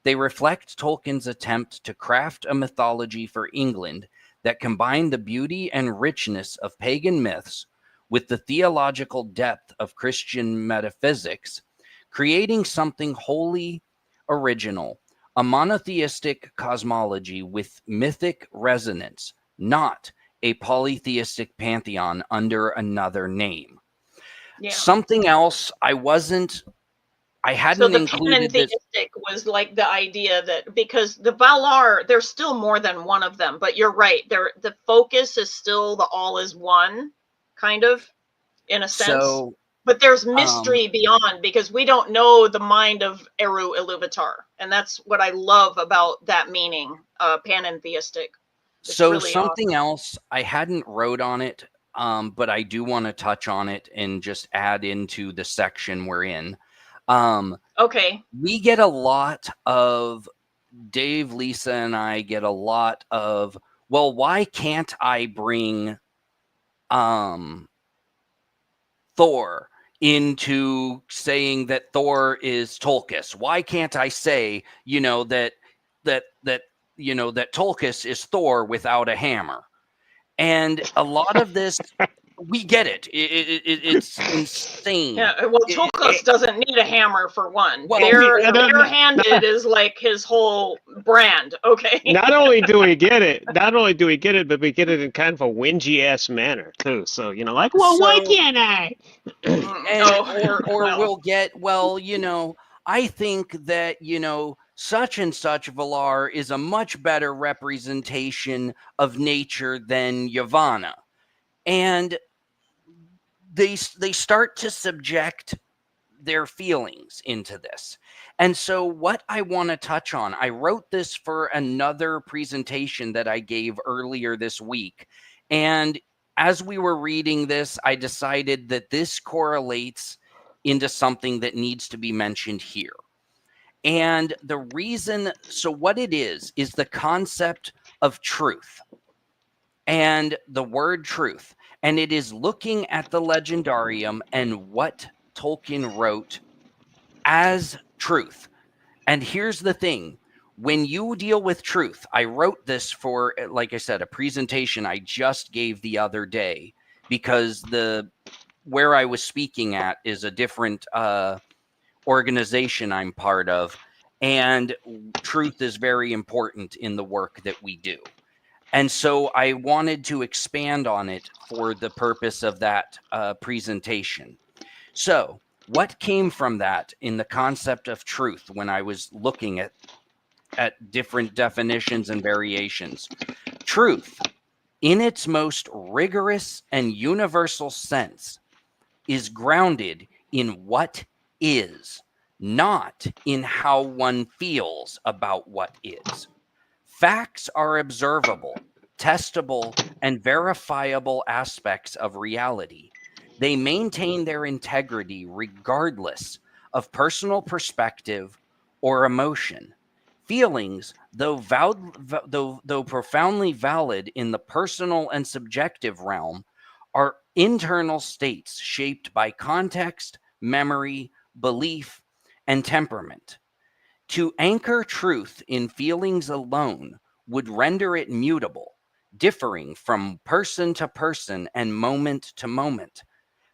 They reflect Tolkien's attempt to craft a mythology for England that combined the beauty and richness of pagan myths with the theological depth of Christian metaphysics, creating something wholly original, a monotheistic cosmology with mythic resonance, not a polytheistic pantheon under another name. Yeah. Something else I hadn't included this. Pantheistic was like the idea that, because the Valar, there's still more than one of them, but you're right. The focus is still the all is one, kind of, in a sense. So, but there's mystery beyond, because we don't know the mind of Eru Iluvatar. And that's what I love about that meaning, pantheistic. So really something else, I hadn't wrote on it, but I do want to touch on it and just add into the section we're in. Okay. We get a lot of, Dave, Lisa, and I get a lot of, well, why can't I bring Thor into saying that Thor is Tolkis? Why can't I say, that Tolkis is Thor without a hammer? And a lot of this, we get it. It's insane. Yeah, well, Tolkis doesn't need a hammer for one. Well, barehanded is like his whole brand. Okay. Not only do we get it, but we get it in kind of a whingy ass manner too. So like, well, why can't I? We'll get, I think that such and such Valar is a much better representation of nature than Yavanna. And they start to subject their feelings into this. And so what I want to touch on, I wrote this for another presentation that I gave earlier this week. And as we were reading this, I decided that this correlates into something that needs to be mentioned here. And the reason, so what it is the concept of truth and the word truth. And it is looking at the legendarium and what Tolkien wrote as truth. And here's the thing. When you deal with truth, I wrote this for, like I said, a presentation I just gave the other day, because where I was speaking at is a different organization I'm part of, and truth is very important in the work that we do. And so I wanted to expand on it for the purpose of that presentation. So what came from that in the concept of truth when I was looking at different definitions and variations? Truth, in its most rigorous and universal sense, is grounded in what is, not in how one feels about what is. Facts are observable, testable, and verifiable aspects of reality. They maintain their integrity regardless of personal perspective or emotion. Feelings, though profoundly valid in the personal and subjective realm, are internal states shaped by context, memory, belief, and temperament. To anchor truth in feelings alone would render it mutable, differing from person to person and moment to moment.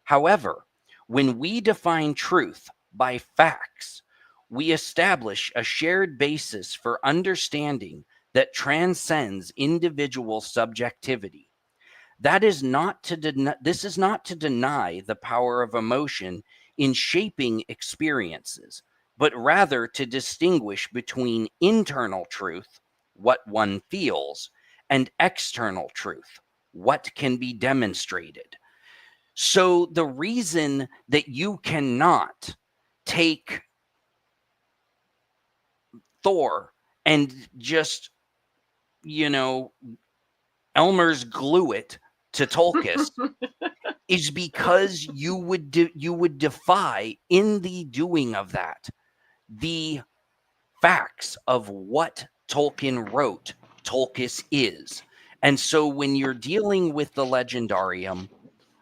However, when we define truth by facts, we establish a shared basis for understanding that transcends individual subjectivity. That is not to this is not to deny the power of emotion in shaping experiences, but rather to distinguish between internal truth, what one feels, and external truth, what can be demonstrated. So the reason that you cannot take Thor and just, Elmer's glue it to Tolkien is because you would defy, in the doing of that, the facts of what Tolkien wrote Tolkien is. And so when you're dealing with the legendarium,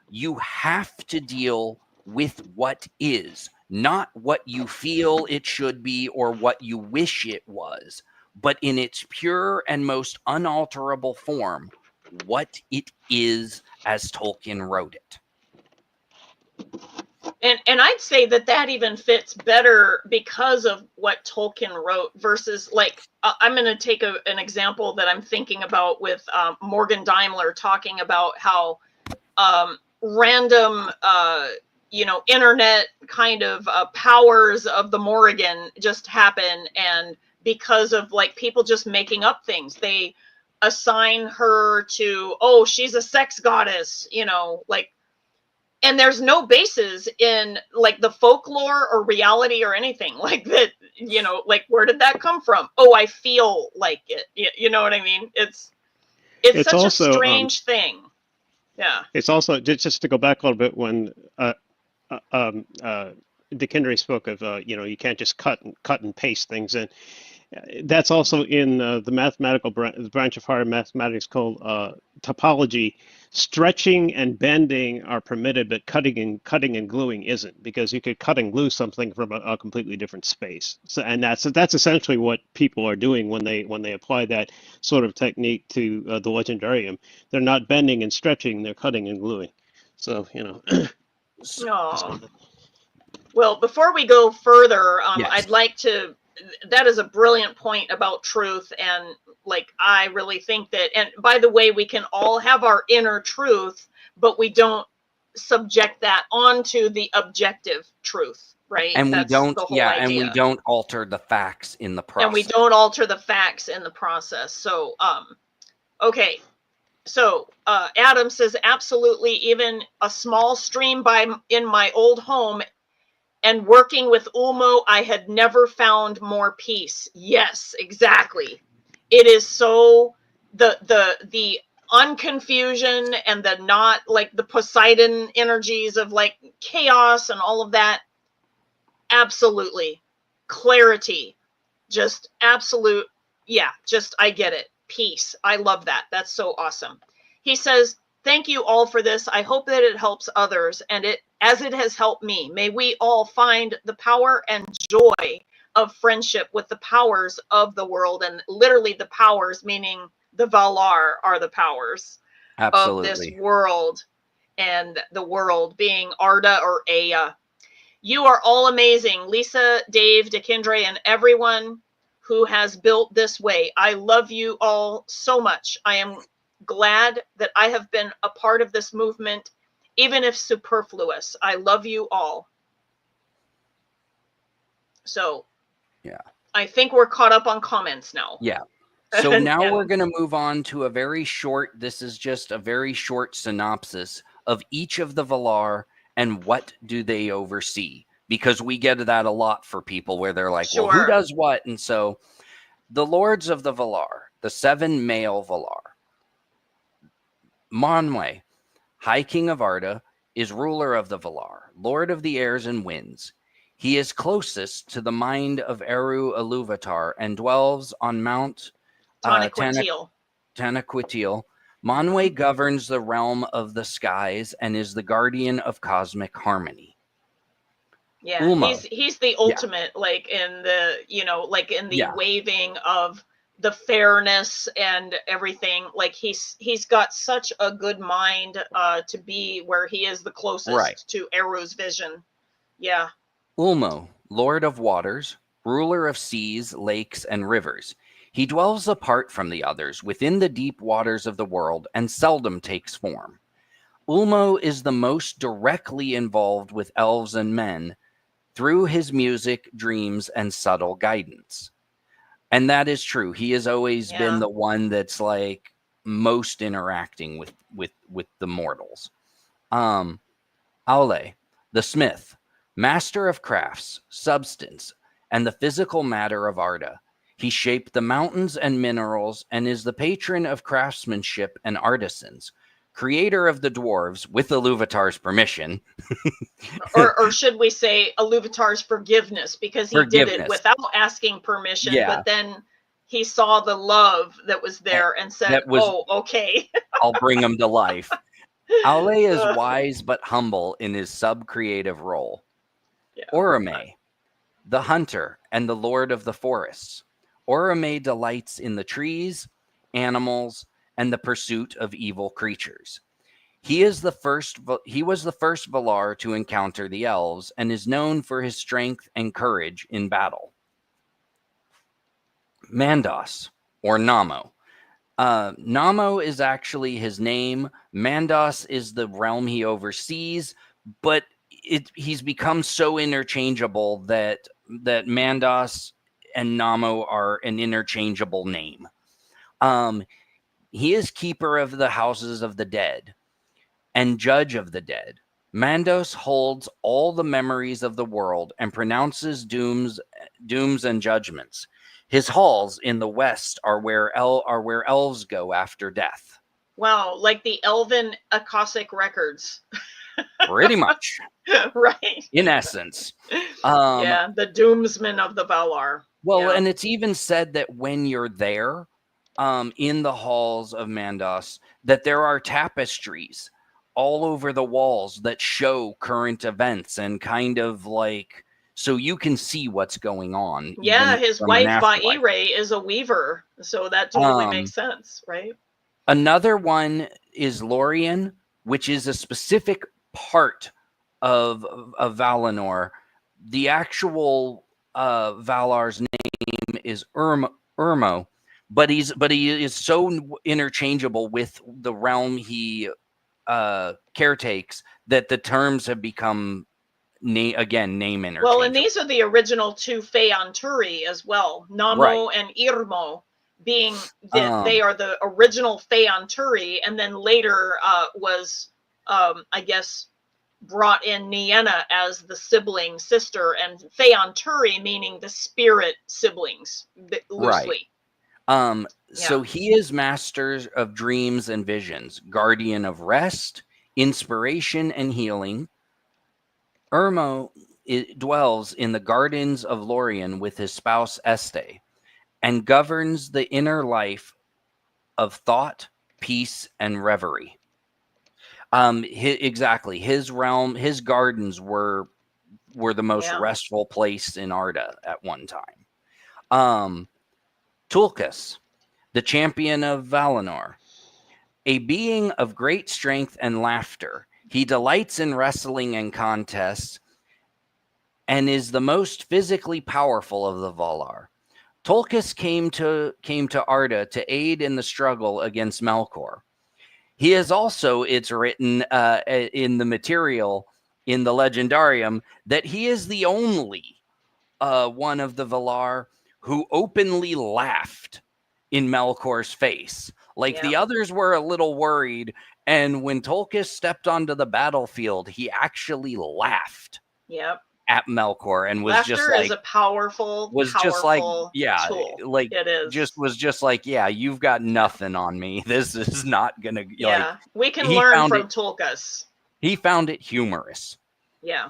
you have to deal with what is, not what you feel it should be or what you wish it was, but in its pure and most unalterable form, what it is as Tolkien wrote it. And I'd say that even fits better because of what Tolkien wrote versus, like, I'm going to take an example that I'm thinking about with Morgan Daimler talking about how random, internet kind of powers of the Morrigan just happen. And because of, like, people just making up things, they assign her to, oh, she's a sex goddess, like, and there's no basis in, like, the folklore or reality or anything like that, like, where did that come from? Oh, I feel like it. You know what I mean? It's such also a strange thing. Yeah. It's also, just to go back a little bit, when DeKindre spoke of, you can't just cut and paste things in. That's also in the mathematical branch of higher mathematics called topology. Stretching and bending are permitted, but cutting and gluing isn't, because you could cut and glue something from a completely different space. So, and that's essentially what people are doing when they apply that sort of technique to the legendarium. They're not bending and stretching; they're cutting and gluing. So, Well, before we go further, Yes. I'd like to. That is a brilliant point about truth, and, like, I really think that, and by the way, we can all have our inner truth, but we don't subject that onto the objective truth, right? And That's we don't, the whole idea. and we don't alter the facts in the process. And we don't alter the facts in the process. So, okay. So, Adam says, absolutely, even a small stream in my old home, and working with Ulmo, I had never found more peace. Yes, exactly. It is so, the unconfusion and the, not like the Poseidon energies of, like, chaos and all of that. Absolutely. Clarity. Just absolute. Yeah, just, I get it. Peace. I love that. That's so awesome. He says, thank you all for this. I hope that it helps others, and as it has helped me. May we all find the power and joy of friendship with the powers of the world, and literally the powers, meaning the Valar are the powers of this world, and the world being Arda or Ea. You are all amazing, Lisa, Dave, DeKindre, and everyone who has built this way. I love you all so much. I am glad that I have been a part of this movement, even if superfluous. I love you all. So, yeah, I think we're caught up on comments now. Yeah. So now we're going to move on to this is just a very short synopsis of each of the Valar and what do they oversee, because we get that a lot for people where they're like, well, who does what? And so the Lords of the Valar, the 7 male Valar. Manwe, High King of Arda, is ruler of the Valar, Lord of the airs and winds. He is closest to the mind of Eru Ilúvatar and dwells on Mount Tanaquil, Manwe governs the realm of the skies and is the guardian of cosmic harmony. Yeah, Ulmo. he's the ultimate, like in the, like in the Yeah. waving of the fairness and everything. Like he's got such a good mind to be where he is the closest Right. to Eru's vision. Yeah. Ulmo, lord of waters, ruler of seas, lakes, and rivers. He dwells apart from the others within the deep waters of the world and seldom takes form. Ulmo is the most directly involved with elves and men through his music, dreams, and subtle guidance. And that is true. He has always been the one that's like most interacting with the mortals. Aule, the smith, master of crafts, substance, and the physical matter of Arda. He shaped the mountains and minerals and is the patron of craftsmanship and artisans, creator of the dwarves with Iluvatar's permission. or should we say Iluvatar's forgiveness, because he did it without asking permission, but then he saw the love that was there and said, oh, okay. I'll bring him to life. Aule is wise but humble in his sub-creative role. Yeah. Orome, the hunter and the lord of the forests. Orome delights in the trees, animals, and the pursuit of evil creatures. He was the first Valar to encounter the elves and is known for his strength and courage in battle. Mandos, or Namo. Namo is actually his name. Mandos is the realm he oversees, but he's become so interchangeable that Mandos and Namo are an interchangeable name. He is keeper of the houses of the dead and judge of the dead. Mandos holds all the memories of the world and pronounces dooms and judgments. His halls in the west are where elves go after death. Wow, like the Elven Akashic records. Pretty much. Right. In essence. Yeah, the doomsmen of the Valar. Well, and it's even said that when you're there, in the halls of Mandos, that there are tapestries all over the walls that show current events and kind of like, so you can see what's going on. Yeah, his wife Vaire is a weaver, so that totally makes sense, right? Another one is Lorien, which is a specific part of Valinor. The actual Valar's name is Urmo, but he is so interchangeable with the realm he caretakes that the terms have become name interchangeable. Well, and these are the original two Feanturi as well, Namo and Irmo, being that they are the original Feanturi, and then later was I guess brought in Nienna as the sibling sister, and Feanturi meaning the spirit siblings, loosely. So he is master of dreams and visions, guardian of rest, inspiration, and healing. Urmo dwells in the gardens of Lorien with his spouse Este, and governs the inner life of thought, peace, and reverie. His realm, his gardens were the most restful place in Arda at one time. Tulkas, the champion of Valinor, a being of great strength and laughter. He delights in wrestling and contests and is the most physically powerful of the Valar. Tulkas came to Arda to aid in the struggle against Melkor. He is also, it's written in the material, in the Legendarium, that he is the only one of the Valar who openly laughed in Melkor's face. Like the others were a little worried, and when Tulkas stepped onto the battlefield, he actually laughed. Yep. At Melkor and was Laughter just like, is a powerful tool. Like it is. was just like, yeah, you've got nothing on me. This is not gonna. Yeah, we can learn from Tulkas. He found it humorous. Yeah.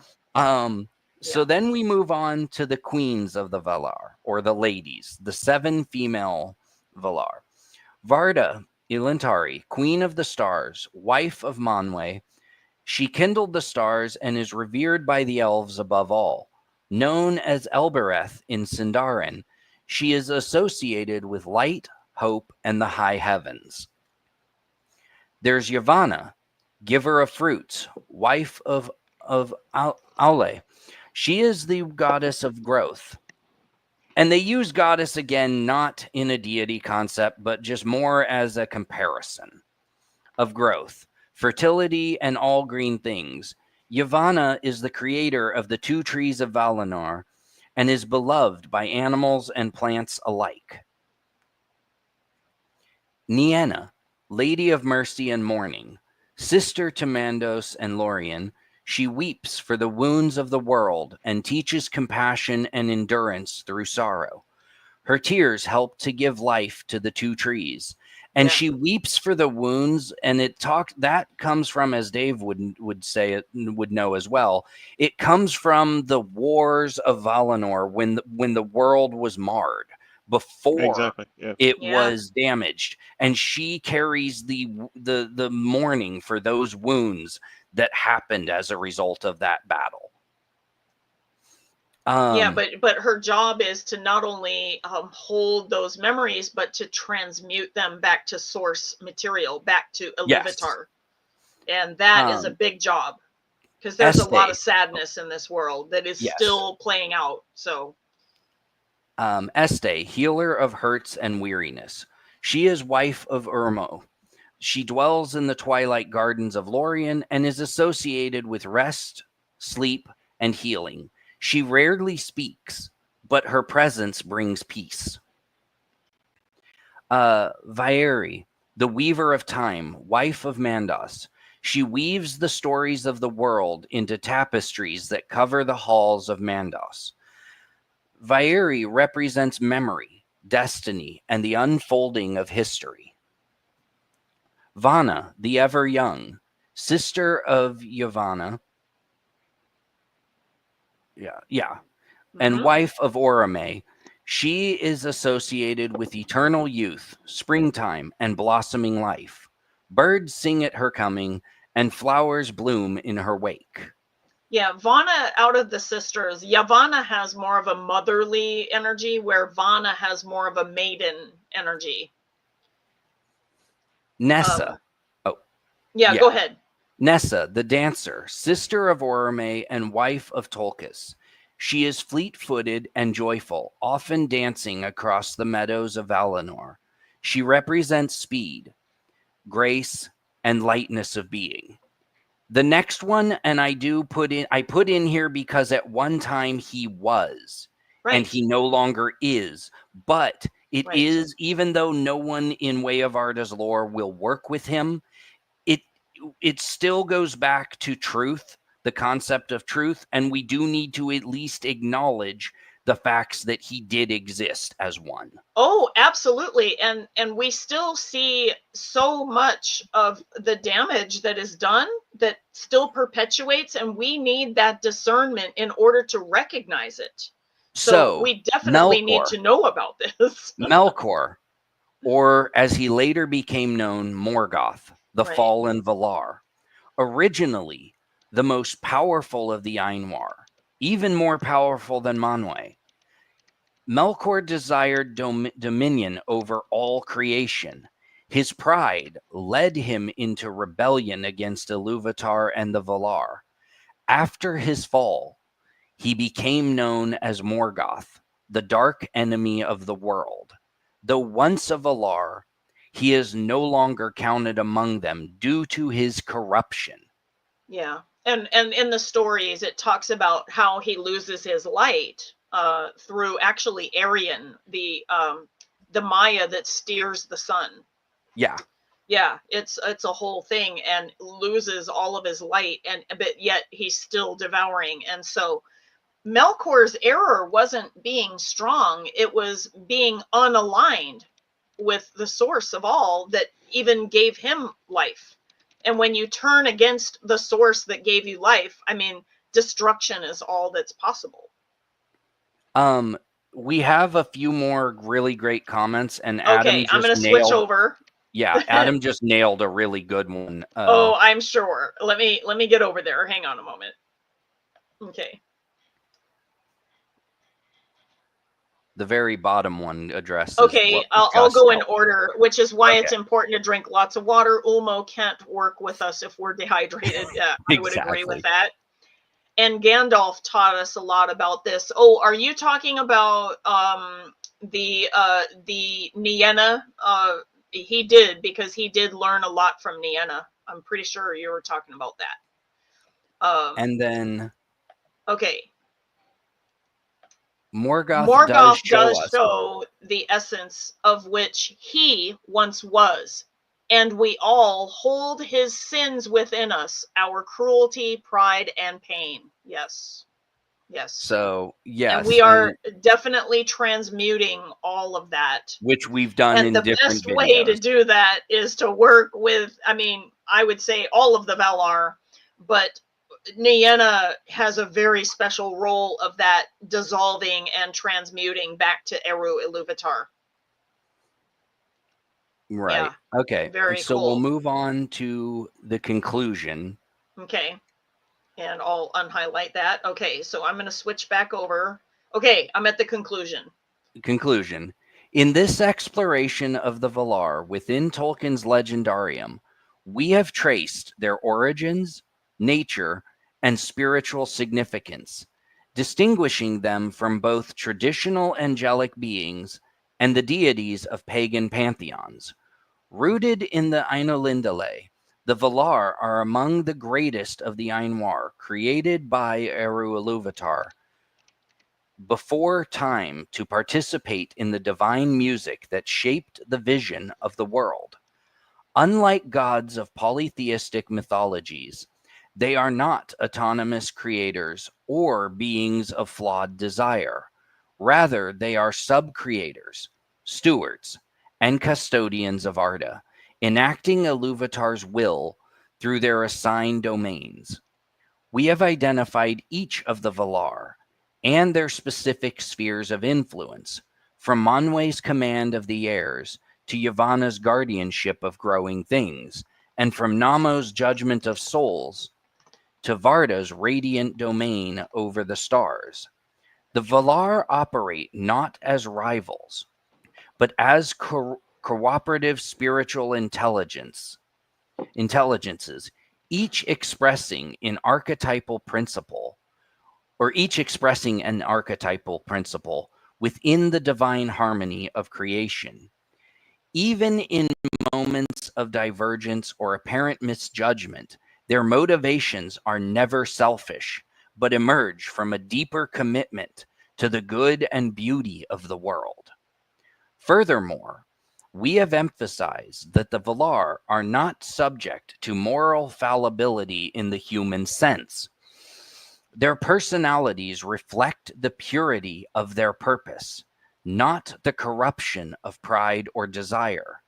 So then we move on to the queens of the Valar, or the ladies, the 7 female Valar. Varda Ilantari, queen of the stars, wife of Manwe. She kindled the stars and is revered by the elves above all. Known as Elbereth in Sindarin, she is associated with light, hope, and the high heavens. There's Yavanna, giver of fruits, wife of Aule. She is the goddess of growth. And they use goddess again, not in a deity concept, but just more as a comparison of growth, fertility, and all green things. Yavanna is the creator of the 2 trees of Valinor and is beloved by animals and plants alike. Nienna, lady of mercy and mourning, sister to Mandos and Lorien, she weeps for the wounds of the world and teaches compassion and endurance through sorrow. Her tears help to give life to the 2 trees. And she weeps for the wounds, and that comes from, as Dave would say it, would know as well. It comes from the wars of Valinor when the world was marred before it was damaged, and she carries the mourning for those wounds that happened as a result of that battle. But her job is to not only hold those memories, but to transmute them back to source material, back to Iluvatar. And that is a big job, because there's a lot of sadness in this world that is still playing out. So, Este, healer of hurts and weariness. She is wife of Urmo. She dwells in the twilight gardens of Lorien and is associated with rest, sleep, and healing. She rarely speaks, but her presence brings peace. Vaeri, the weaver of time, wife of Mandos. She weaves the stories of the world into tapestries that cover the halls of Mandos. Vaeri represents memory, destiny, and the unfolding of history. Vana, the ever young, sister of Yavanna, and wife of Orome. She is associated with eternal youth, springtime, and blossoming life. Birds sing at her coming, and flowers bloom in her wake. Yeah, Vana, out of the sisters, Yavanna has more of a motherly energy, where Vana has more of a maiden energy. Nessa. Go ahead. Nessa, the dancer, sister of Orome and wife of Tolkis. She is fleet-footed and joyful, often dancing across the meadows of Valinor. She represents speed, grace, and lightness of being. The next one, and I put in here because at one time he was, and he no longer is, but it is, even though no one in Way of Arda's lore will work with him, it still goes back to truth, the concept of truth, and we do need to at least acknowledge the facts that he did exist as one. Oh, absolutely. And we still see so much of the damage that is done that still perpetuates, and we need that discernment in order to recognize it. So we definitely need to know about this. Melkor, or as he later became known, Morgoth, the fallen Valar. Originally, the most powerful of the Ainur, even more powerful than Manwe. Melkor desired dominion over all creation. His pride led him into rebellion against Iluvatar and the Valar. After his fall, he became known as Morgoth, the dark enemy of the world. Though once a Valar, he is no longer counted among them due to his corruption. Yeah. And in the stories, it talks about how he loses his light through actually Arian, the Maya that steers the sun. Yeah. Yeah, it's a whole thing, and loses all of his light, but yet he's still devouring. And so Melkor's error wasn't being strong, it was being unaligned with the source of all that even gave him life. And when you turn against the source that gave you life, I mean, destruction is all that's possible. We have a few more really great comments, and Adam I'm going to switch over. Yeah, Adam just nailed a really good one. Oh, I'm sure. Let me get over there. Hang on a moment. Okay. The very bottom one addresses. Okay, what I'll go in dealt with. order, which is why it's Okay. important to drink lots of water. Ulmo can't work with us if we're dehydrated. Yeah, I would agree with Exactly. that. And Gandalf taught us a lot about this. Oh, are you talking about the Nienna? He did, because he did learn a lot from Nienna. I'm pretty sure you were talking about that. And then Okay. Morgoth does show the essence of which he once was, and we all hold his sins within us, our cruelty, pride, and pain. Yes. Yes. So, yes. And we are definitely transmuting all of that. Which we've done in different videos. And the best way to do that is to work with, I mean, I would say all of the Valar, but Nienna has a very special role of that dissolving and transmuting back to Eru Iluvatar. Right. Yeah. Okay. Very so cool. We'll move on to the conclusion. Okay. And I'll unhighlight that. Okay, so I'm going to switch back over. Okay, I'm at the conclusion. Conclusion. In this exploration of the Valar within Tolkien's Legendarium, we have traced their origins, nature, and spiritual significance, distinguishing them from both traditional angelic beings and the deities of pagan pantheons. Rooted in the Ainulindale, the Valar are among the greatest of the Ainur, created by Eru Iluvatar before time to participate in the divine music that shaped the vision of the world. Unlike gods of polytheistic mythologies, they are not autonomous creators or beings of flawed desire. Rather, they are sub-creators, stewards, and custodians of Arda, enacting Iluvatar's will through their assigned domains. We have identified each of the Valar and their specific spheres of influence, from Manwe's command of the airs to Yavanna's guardianship of growing things, and from Namo's judgment of souls to Varda's radiant domain over the stars. The Valar operate not as rivals, but as cooperative spiritual intelligences, each expressing an archetypal principle within the divine harmony of creation. Even in moments of divergence or apparent misjudgment, their motivations are never selfish, but emerge from a deeper commitment to the good and beauty of the world. Furthermore, we have emphasized that the Valar are not subject to moral fallibility in the human sense. Their personalities reflect the purity of their purpose, not the corruption of pride or desire.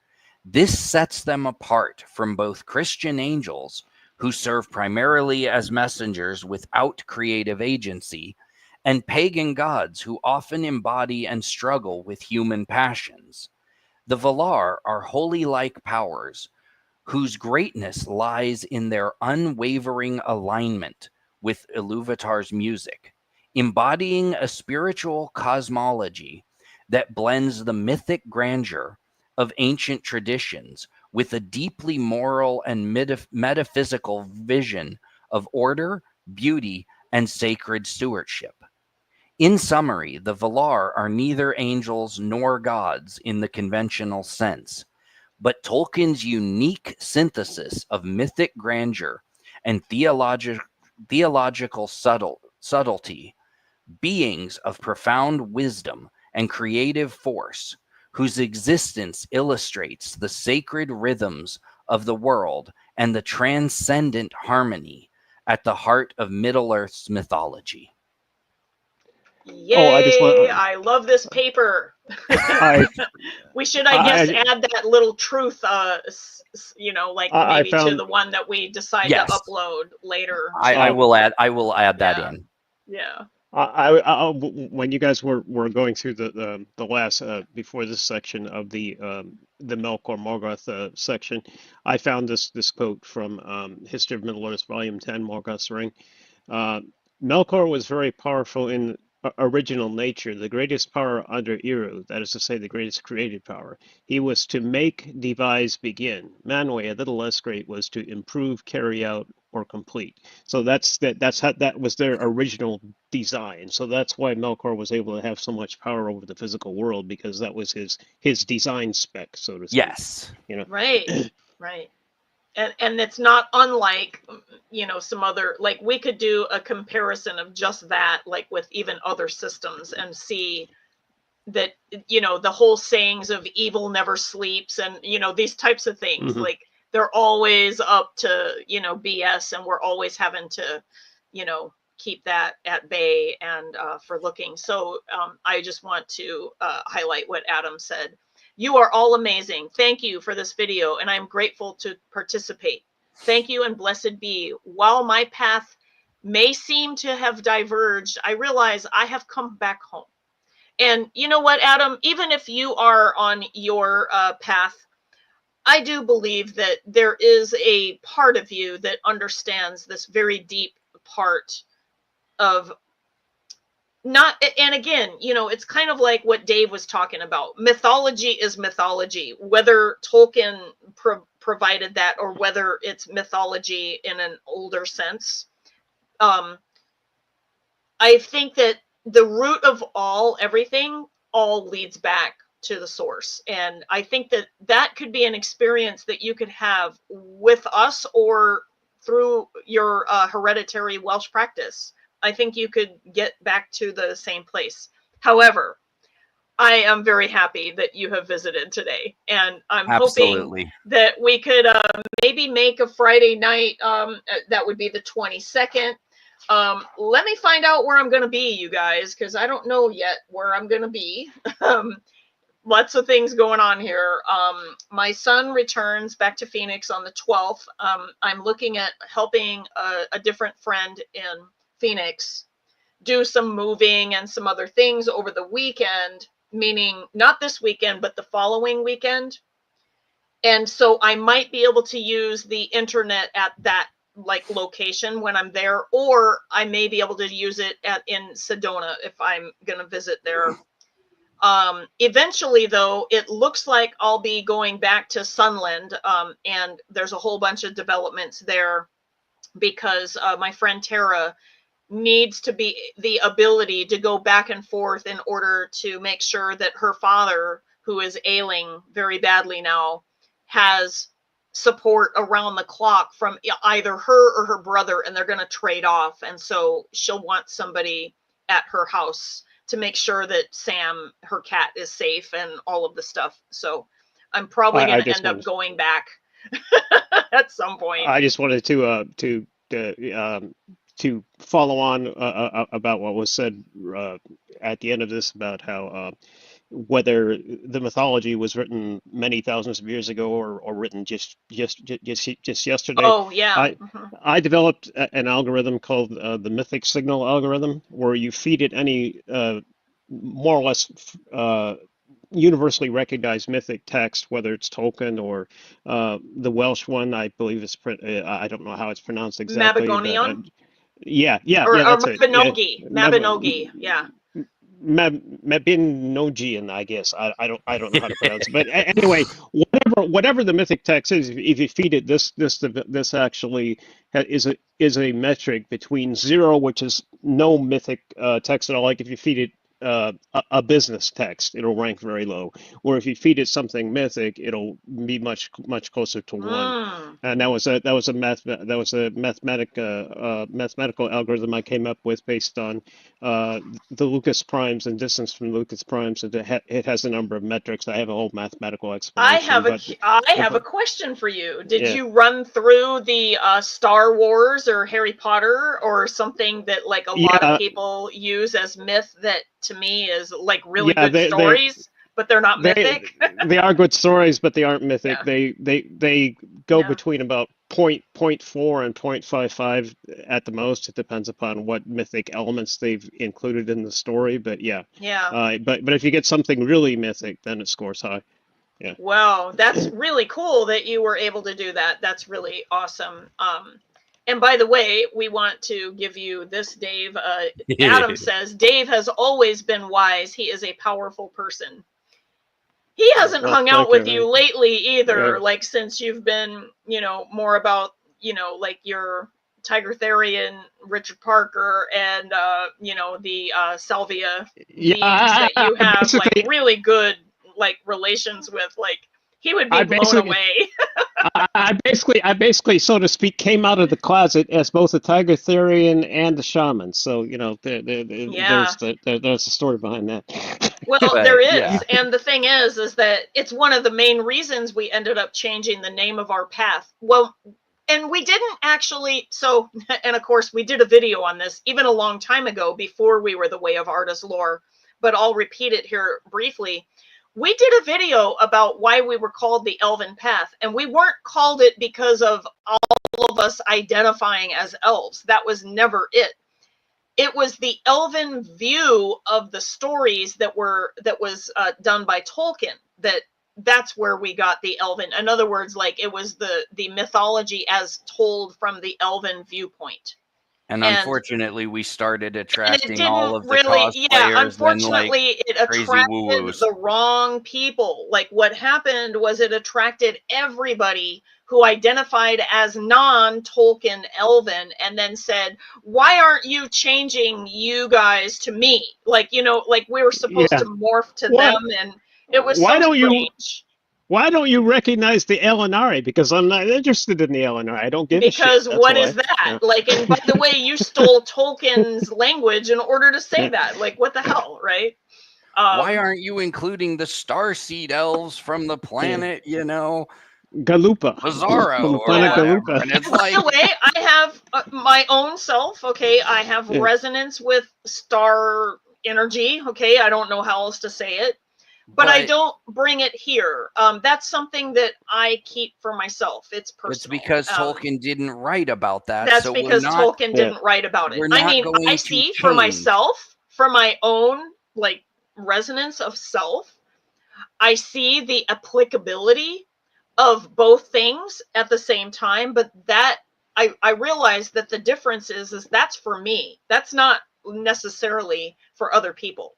This sets them apart from both Christian angels, who serve primarily as messengers without creative agency, and pagan gods who often embody and struggle with human passions. The Valar are holy-like powers whose greatness lies in their unwavering alignment with Iluvatar's music, embodying a spiritual cosmology that blends the mythic grandeur of ancient traditions with a deeply moral and metaphysical vision of order, beauty, and sacred stewardship. In summary, the Valar are neither angels nor gods in the conventional sense, but Tolkien's unique synthesis of mythic grandeur and theological subtlety, beings of profound wisdom and creative force, whose existence illustrates the sacred rhythms of the world and the transcendent harmony at the heart of Middle-earth's mythology. Yay! I love this paper. We should, I guess, add that little truth, like maybe to the one that we decide to upload later. I will add that in. Yeah. When you guys were going through the last before this section of the Melkor Morgoth section, I found this quote from History of Middle Earth, Volume 10, Morgoth's Ring. Melkor was very powerful in original nature, the greatest power under Eru, that is to say, the greatest creative power. He was to make, devise, begin. Manwë, a little less great, was to improve, carry out, or complete. So that's how that was their original design. So that's why Melkor was able to have so much power over the physical world, because that was his design spec, so to speak. Yes. You know. Right. Right. And it's not unlike, some other, like we could do a comparison of just that, like with even other systems, and see that, the whole sayings of evil never sleeps, and, these types of things, Mhm. like they're always up to, BS, and we're always having to, keep that at bay and for looking. So I just want to highlight what Adam said. You are all amazing. Thank you for this video, and I'm grateful to participate. Thank you, and blessed be. While my path may seem to have diverged, I realize I have come back home. And you know what, Adam? Even if you are on your path, I do believe that there is a part of you that understands this very deep part of not, and again, it's kind of like what Dave was talking about. Mythology is mythology, whether Tolkien provided that or whether it's mythology in an older sense. I think that the root of everything all leads back to the source. And I think that that could be an experience that you could have with us or through your hereditary Welsh practice. I think you could get back to the same place. However, I am very happy that you have visited today, and I'm Absolutely. hoping that we could maybe make a Friday night. That would be the 22nd. Let me find out where I'm going to be, you guys, because I don't know yet where I'm going to be. Lots of things going on here. My son returns back to Phoenix on the 12th. I'm looking at helping a different friend in Phoenix do some moving and some other things over the weekend, meaning not this weekend, but the following weekend. And so I might be able to use the internet at that location when I'm there, or I may be able to use it in Sedona if I'm going to visit there. Eventually, though, it looks like I'll be going back to Sunland, and there's a whole bunch of developments there because my friend Tara needs to be the ability to go back and forth in order to make sure that her father, who is ailing very badly now, has support around the clock from either her or her brother, and they're going to trade off. And so she'll want somebody at her house to make sure that Sam, her cat, is safe and all of the stuff. So I'm probably going to end up going back at some point. I just wanted to follow on about what was said at the end of this about how whether the mythology was written many thousands of years ago or written just yesterday. Oh yeah. I developed an algorithm called the mythic signal algorithm, where you feed it any more or less universally recognized mythic text, whether it's Tolkien or the Welsh one. I believe it's I don't know how it's pronounced exactly. Mabinogion? Yeah, that's it. Mabinogi, yeah. Mabinogion, I guess. I don't know how to pronounce it. But anyway, whatever the mythic text is, if you feed it this actually is a metric between 0, which is no mythic text at all. Like if you feed it a business text, it'll rank very low. Or if you feed it something mythic, it'll be much closer to 1. And that was a mathematical algorithm I came up with based on the Lucas primes and distance from Lucas primes. It has a number of metrics. I have a whole mathematical explanation. I have a question for you. Did you run through the Star Wars or Harry Potter or something that like a lot of people use as myth that to me is like really good stories? but they're not mythic. They are good stories, but they aren't mythic. Yeah. They go Yeah. between about 0.4 and 0.55 at the most. It depends upon what mythic elements they've included in the story. But yeah, Yeah. but if you get something really mythic, then it scores high. Yeah. Wow, that's really cool that you were able to do that. That's really awesome. And by the way, we want to give you this, Dave. Adam says, Dave has always been wise. He is a powerful person. He hasn't hung out with you lately either, Yeah. like since you've been, more about, like your Tigertherian, Richard Parker, and, the Salvia beings that you have like really good like relations with. Like he would be blown away. I basically, so to speak, came out of the closet as both a Tigertherian and a shaman. So there's a story behind that. Well, there is, and the thing is that it's one of the main reasons we ended up changing the name of our path. Well, and we didn't actually. So, and of course, we did a video on this even a long time ago before we were the Way of Arda's lore. But I'll repeat it here briefly. We did a video about why we were called the Elven Path, and we weren't called it because of all of us identifying as elves. That was never it. It was the Elven view of the stories that was done by Tolkien. That's where we got the Elven. In other words, like it was the mythology as told from the Elven viewpoint. And unfortunately, we started attracting all of the really, cosplayers. Unfortunately, it attracted the wrong people. Like what happened was it attracted everybody who identified as non-Tolkien Elven and then said, why aren't you changing you guys to me? Like, like we were supposed to morph to them, and it was so strange. Why don't you recognize the Elinari? Because I'm not interested in the Elinari. I don't give a shit. Because what is that? Yeah. Like, and by the way, you stole Tolkien's language in order to say that. Like, what the hell, right? Why aren't you including the Starseed elves from the planet, Galupa. Bizarro. From the planet Galupa. And it's by the way, I have my own self, okay? I have resonance with star energy, okay? I don't know how else to say it. But I don't bring it here. That's something that I keep for myself. It's personal. It's because Tolkien didn't write about that. That's because Tolkien didn't write about it. I mean, I see for myself, for my own like resonance of self, I see the applicability of both things at the same time. But that I realize that the difference is that's for me. That's not necessarily for other people.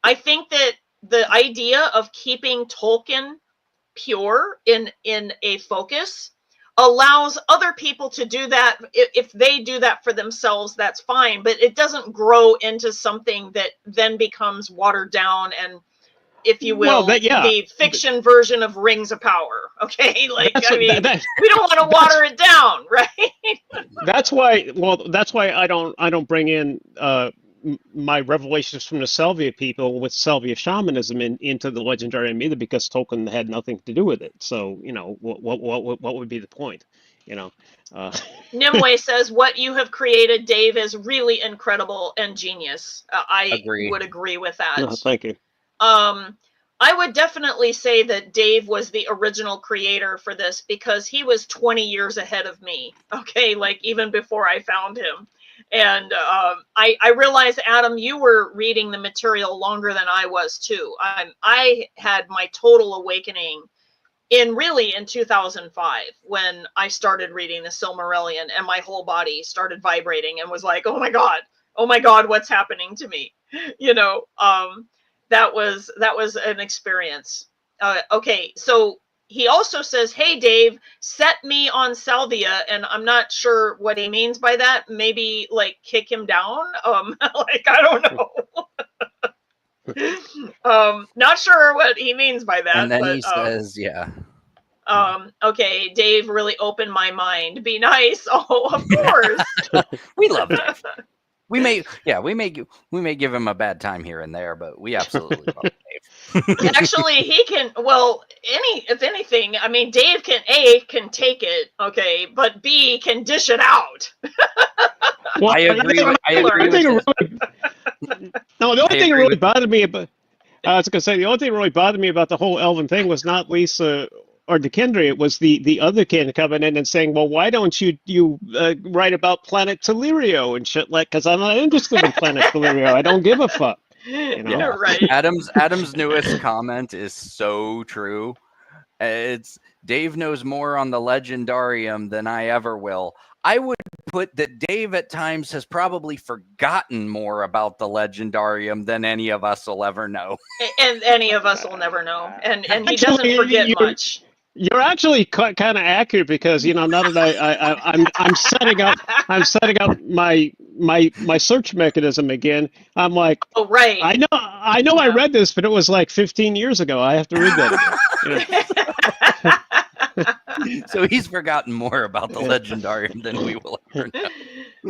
I think that the idea of keeping Tolkien pure in a focus allows other people to do that. If they do that for themselves, that's fine, but it doesn't grow into something that then becomes watered down and, if you will, the fiction version of Rings of Power. Okay, like we don't want to water it down, right? That's why I don't bring in my revelations from the Salvia people with Salvia shamanism into the legendarium either, because Tolkien had nothing to do with it. So what would be the point? Nimue says what you have created, Dave, is really incredible and genius. I would agree with that. No, thank you. I would definitely say that Dave was the original creator for this because he was 20 years ahead of me. Okay, like even before I found him. And I realized, Adam, you were reading the material longer than I was too. I had my total awakening in 2005 when I started reading the Silmarillion, and my whole body started vibrating and was like, oh my God, what's happening to me? That was an experience. Okay, so he also says, hey, Dave, set me on Salvia. And I'm not sure what he means by that. Maybe like kick him down. Like, I don't know. Not sure what he means by that. And then he says, okay, Dave really opened my mind. Be nice. Oh, of course. We love Dave. We may give him a bad time here and there, but we absolutely love Dave. Actually, he can. Well, if anything, I mean, Dave can take it, okay, but B can dish it out. Well, I agree. The only thing that really bothered me about I was going to say, the only thing that really bothered me about the whole Elven thing was not Lisa or Dekindra. It was the other kid coming in and saying, well, why don't you write about planet Telerio and shit, like, because I'm not interested in planet Telerio. I don't give a fuck. You know? Yeah. Right. Adam's newest comment is so true. It's Dave knows more on the Legendarium than I ever will. I would put that Dave at times has probably forgotten more about the Legendarium than any of us will ever know. And any of us will never know. And he Actually, doesn't forget much. You're actually kind of accurate because, you know, now that I'm setting up my search mechanism again, I'm like, Oh, right. I know I read this, but it was like 15 years ago. I have to read that again. Yeah. So he's forgotten more about the Legendarium than we will ever know.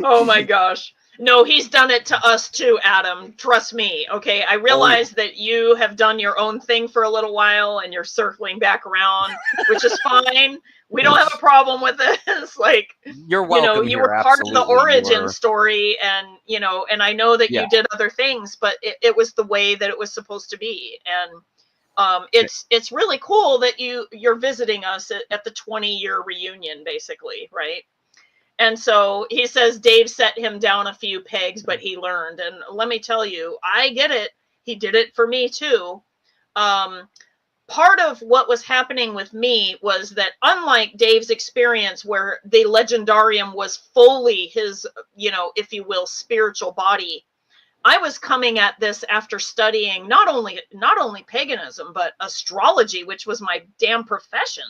Oh my gosh. No, he's done it to us too, Adam. Trust me. Okay. I realize that you have done your own thing for a little while and you're circling back around, which is fine. We don't have a problem with this. Like, you're welcome. You here, were part of the absolutely, origin story, and and I know that you did other things, but it was the way that it was supposed to be. And it's really cool that you're visiting us at the 20-year reunion, basically, right? And so he says Dave set him down a few pegs, but he learned. And let me tell you, I get it. He did it for me too. Part of what was happening with me was that, unlike Dave's experience where the Legendarium was fully his, if you will, spiritual body, I was coming at this after studying not only paganism, but astrology, which was my damn profession,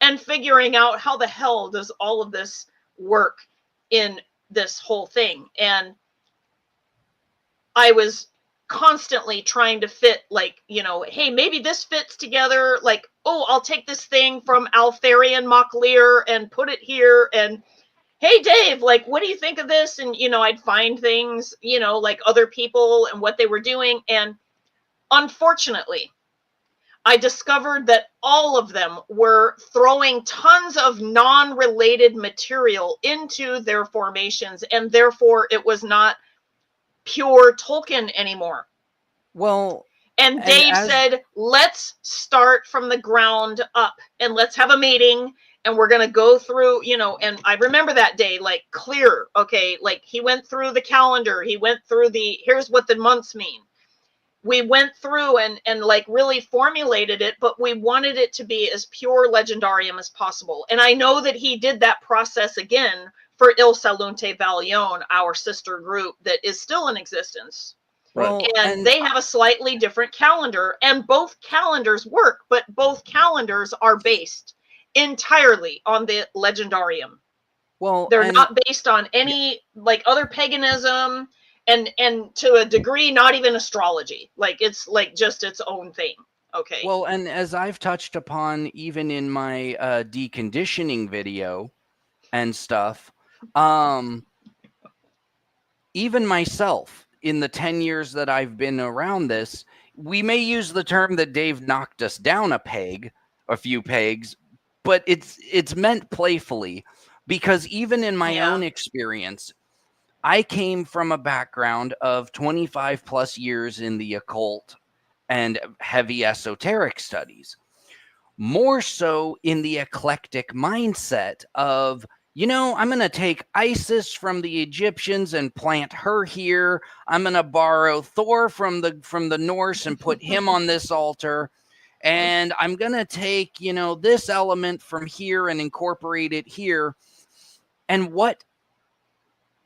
and figuring out how the hell does all of this work in this whole thing. And I was constantly trying to fit, like, hey, maybe this fits together. Like, oh, I'll take this thing from Altharian Mocklear and put it here. And hey, Dave, like, what do you think of this? And, I'd find things, like other people and what they were doing. And unfortunately, I discovered that all of them were throwing tons of non-related material into their formations, and therefore it was not pure Tolkien anymore. Well, and Dave said, let's start from the ground up and let's have a meeting, and we're going to go through, and I remember that day, like, clear. Okay. Like, he went through the calendar. He went through here's what the months mean. We went through and like really formulated it, but we wanted it to be as pure Legendarium as possible. And I know that he did that process again for Il Salunte Valion, our sister group that is still in existence. Well, and they have a slightly different calendar, and both calendars work, but both calendars are based entirely on the Legendarium. Well, they're not based on any like other paganism. And to a degree, not even astrology. Like, it's like just its own thing. Okay. Well, and as I've touched upon even in my deconditioning video and stuff, even myself, in the 10 years that I've been around this, we may use the term that Dave knocked us down a few pegs, but it's meant playfully, because even in my own experience, I came from a background of 25 plus years in the occult and heavy esoteric studies, more so in the eclectic mindset of, I'm going to take Isis from the Egyptians and plant her here. I'm going to borrow Thor from the Norse and put him on this altar. And I'm going to take, this element from here and incorporate it here. And what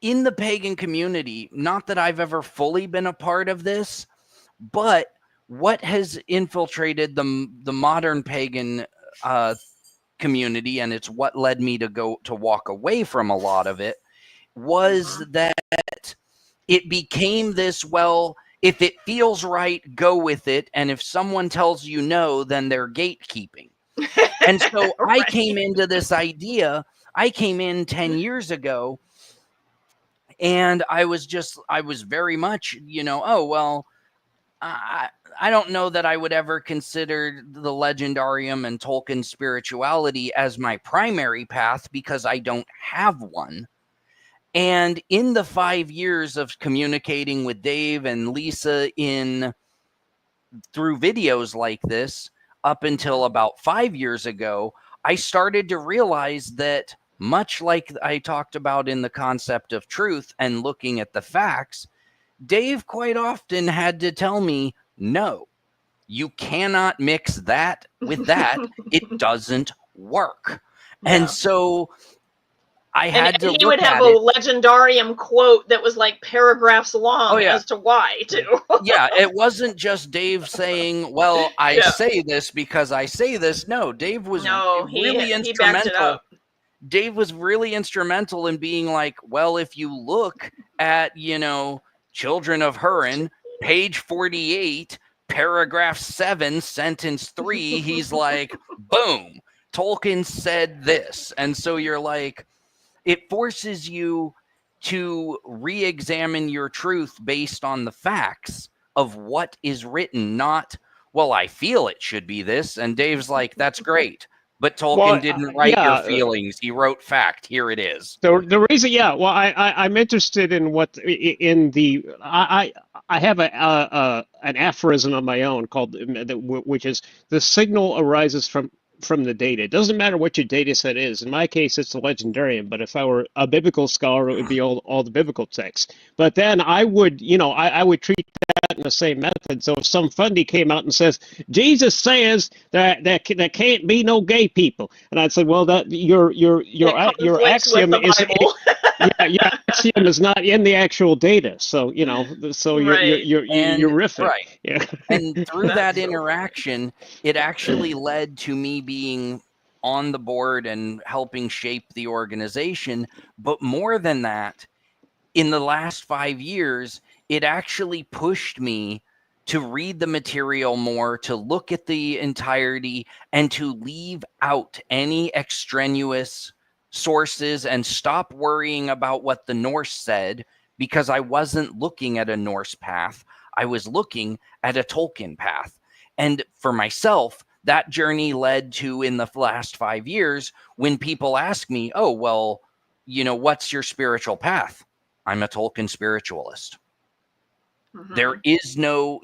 in the pagan community, not that I've ever fully been a part of this, but what has infiltrated the modern pagan community, and it's what led me to walk away from a lot of it, was that it became this, well, if it feels right, go with it. And if someone tells you no, then they're gatekeeping. And so I came into this idea, I came in 10 years ago, and I was very much, oh, well, I don't know that I would ever consider the Legendarium and Tolkien spirituality as my primary path, because I don't have one. And in the 5 years of communicating with Dave and Lisa in through videos like this, up until about 5 years ago, I started to realize that, much like I talked about in the concept of truth and looking at the facts, Dave quite often had to tell me, no, you cannot mix that with that. It doesn't work. Yeah. And so I had to he look would have at a it. legendarium quote that was like paragraphs long as to why, too. Yeah, it wasn't just Dave saying, well, I Yeah. say this because I say this. No, Dave was really he backed it instrumental. up. Dave was really instrumental in being like, well, if you look at, Children of Hurin, page 48, paragraph 7, sentence 3, he's like, boom, Tolkien said this. And so you're like, it forces you to re-examine your truth based on the facts of what is written, not, well, I feel it should be this. And Dave's like, that's great. But Tolkien didn't write your feelings. He wrote fact. Here it is. The reason, I'm interested in I have an aphorism of my own called, which is, the signal arises from the data. It doesn't matter what your data set is. In my case, it's the legendarium, but if I were a biblical scholar, it would be all the biblical texts. But then I would, I would treat that in the same method. So if some fundy came out and says, Jesus says that there can't be no gay people, and I'd say, well, that your axiom is your axiom is not in the actual data. So you're riffing. Right. Yeah. And through that interaction, it actually led to me being on the board and helping shape the organization. But more than that, in the last 5 years, it actually pushed me to read the material more, to look at the entirety, and to leave out any extraneous sources and stop worrying about what the Norse said, because I wasn't looking at a Norse path. I was looking at a Tolkien path. And for myself, that journey led to, in the last 5 years, when people ask me, oh, well, what's your spiritual path? I'm a Tolkien spiritualist. Mm-hmm. There is no,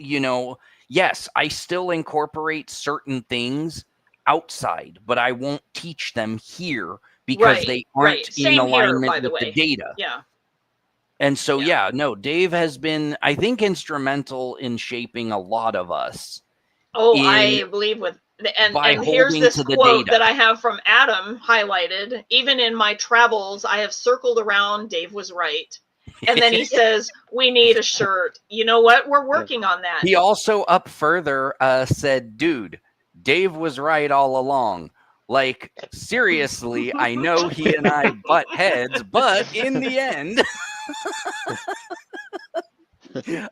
yes, I still incorporate certain things outside, but I won't teach them here because they aren't in alignment with the data. Yeah. And so, Dave has been, I think, instrumental in shaping a lot of us. Oh, I believe and here's this quote that I have from Adam highlighted. Even in my travels, I have circled around, Dave was right. And then he says, we need a shirt. You know what? We're working on that. He also up further said, dude, Dave was right all along. Like, seriously, I know he and I butt heads, but in the end... Yeah,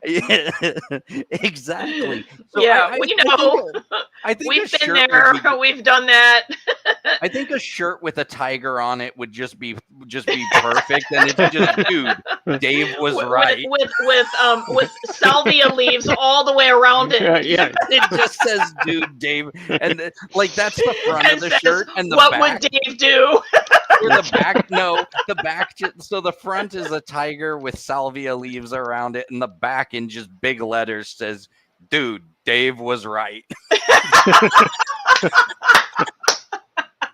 exactly. So we know. I think we've been there. We've done that. I think a shirt with a tiger on it would just be perfect, and it's just, dude, Dave was right. With salvia leaves all the way around it. Yeah. It just says, dude, Dave, and that's the front of the shirt, and the what back. What would Dave do? Or the back, no, the back. So the front is a tiger with salvia leaves around it, and the back in just big letters says, "Dude, Dave was right."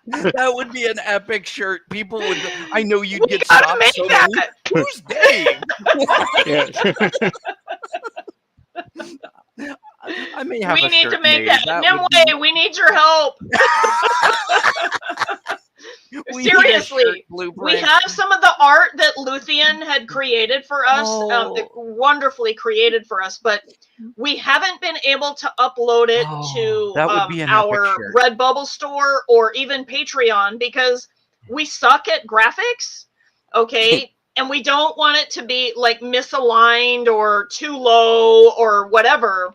That would be an epic shirt. People would. I know you'd get stopped. So many. Who's Dave? I may have. We need to make that. Nimue, we need your help. Seriously, we have some of the art that Luthien had created for us, wonderfully created for us, but we haven't been able to upload it to our Redbubble store or even Patreon because we suck at graphics, okay? And we don't want it to be like misaligned or too low or whatever.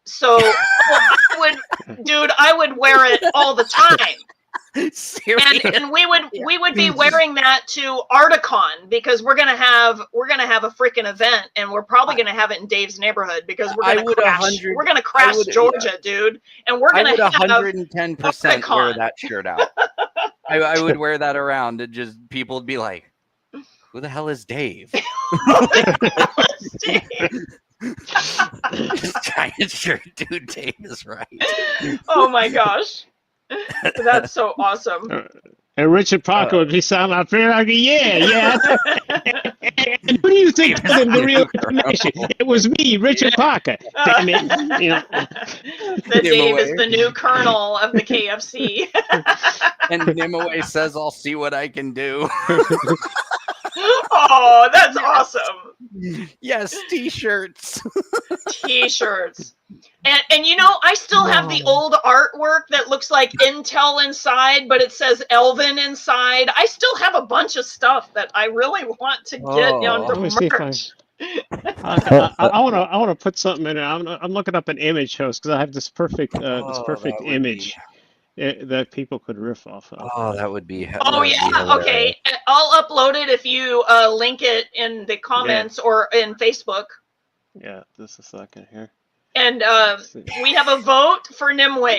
So I would wear it all the time. Seriously? And we would be wearing that to Articon because we're gonna have a freaking event and we're probably gonna have it in Dave's neighborhood because we're gonna crash Georgia, dude, and we're gonna have 110% wear that shirt out. I would wear that around and just people would be like, "Who the hell is Dave?" Giant shirt, dude. Dave is right. Oh my gosh. That's so awesome. And Richard Parker would be sounding out there like, yeah. And who do you think is in the real information? It was me, Richard Parker. Damn it. You know. The Dave is the new colonel of the KFC. And Nimue says, "I'll see what I can do." Oh, that's awesome. Yes, t-shirts. T-shirts. And you know, I still have the old artwork that looks like Intel inside, but it says Elven inside. I still have a bunch of stuff that I really want to get onto merch. I want to put something in there. I'm looking up an image host because I have this perfect image that people could riff off of. Oh, that would be. Oh yeah, okay. I'll upload it if you link it in the comments or in Facebook. Yeah, just a second here. And we have a vote for Nimue.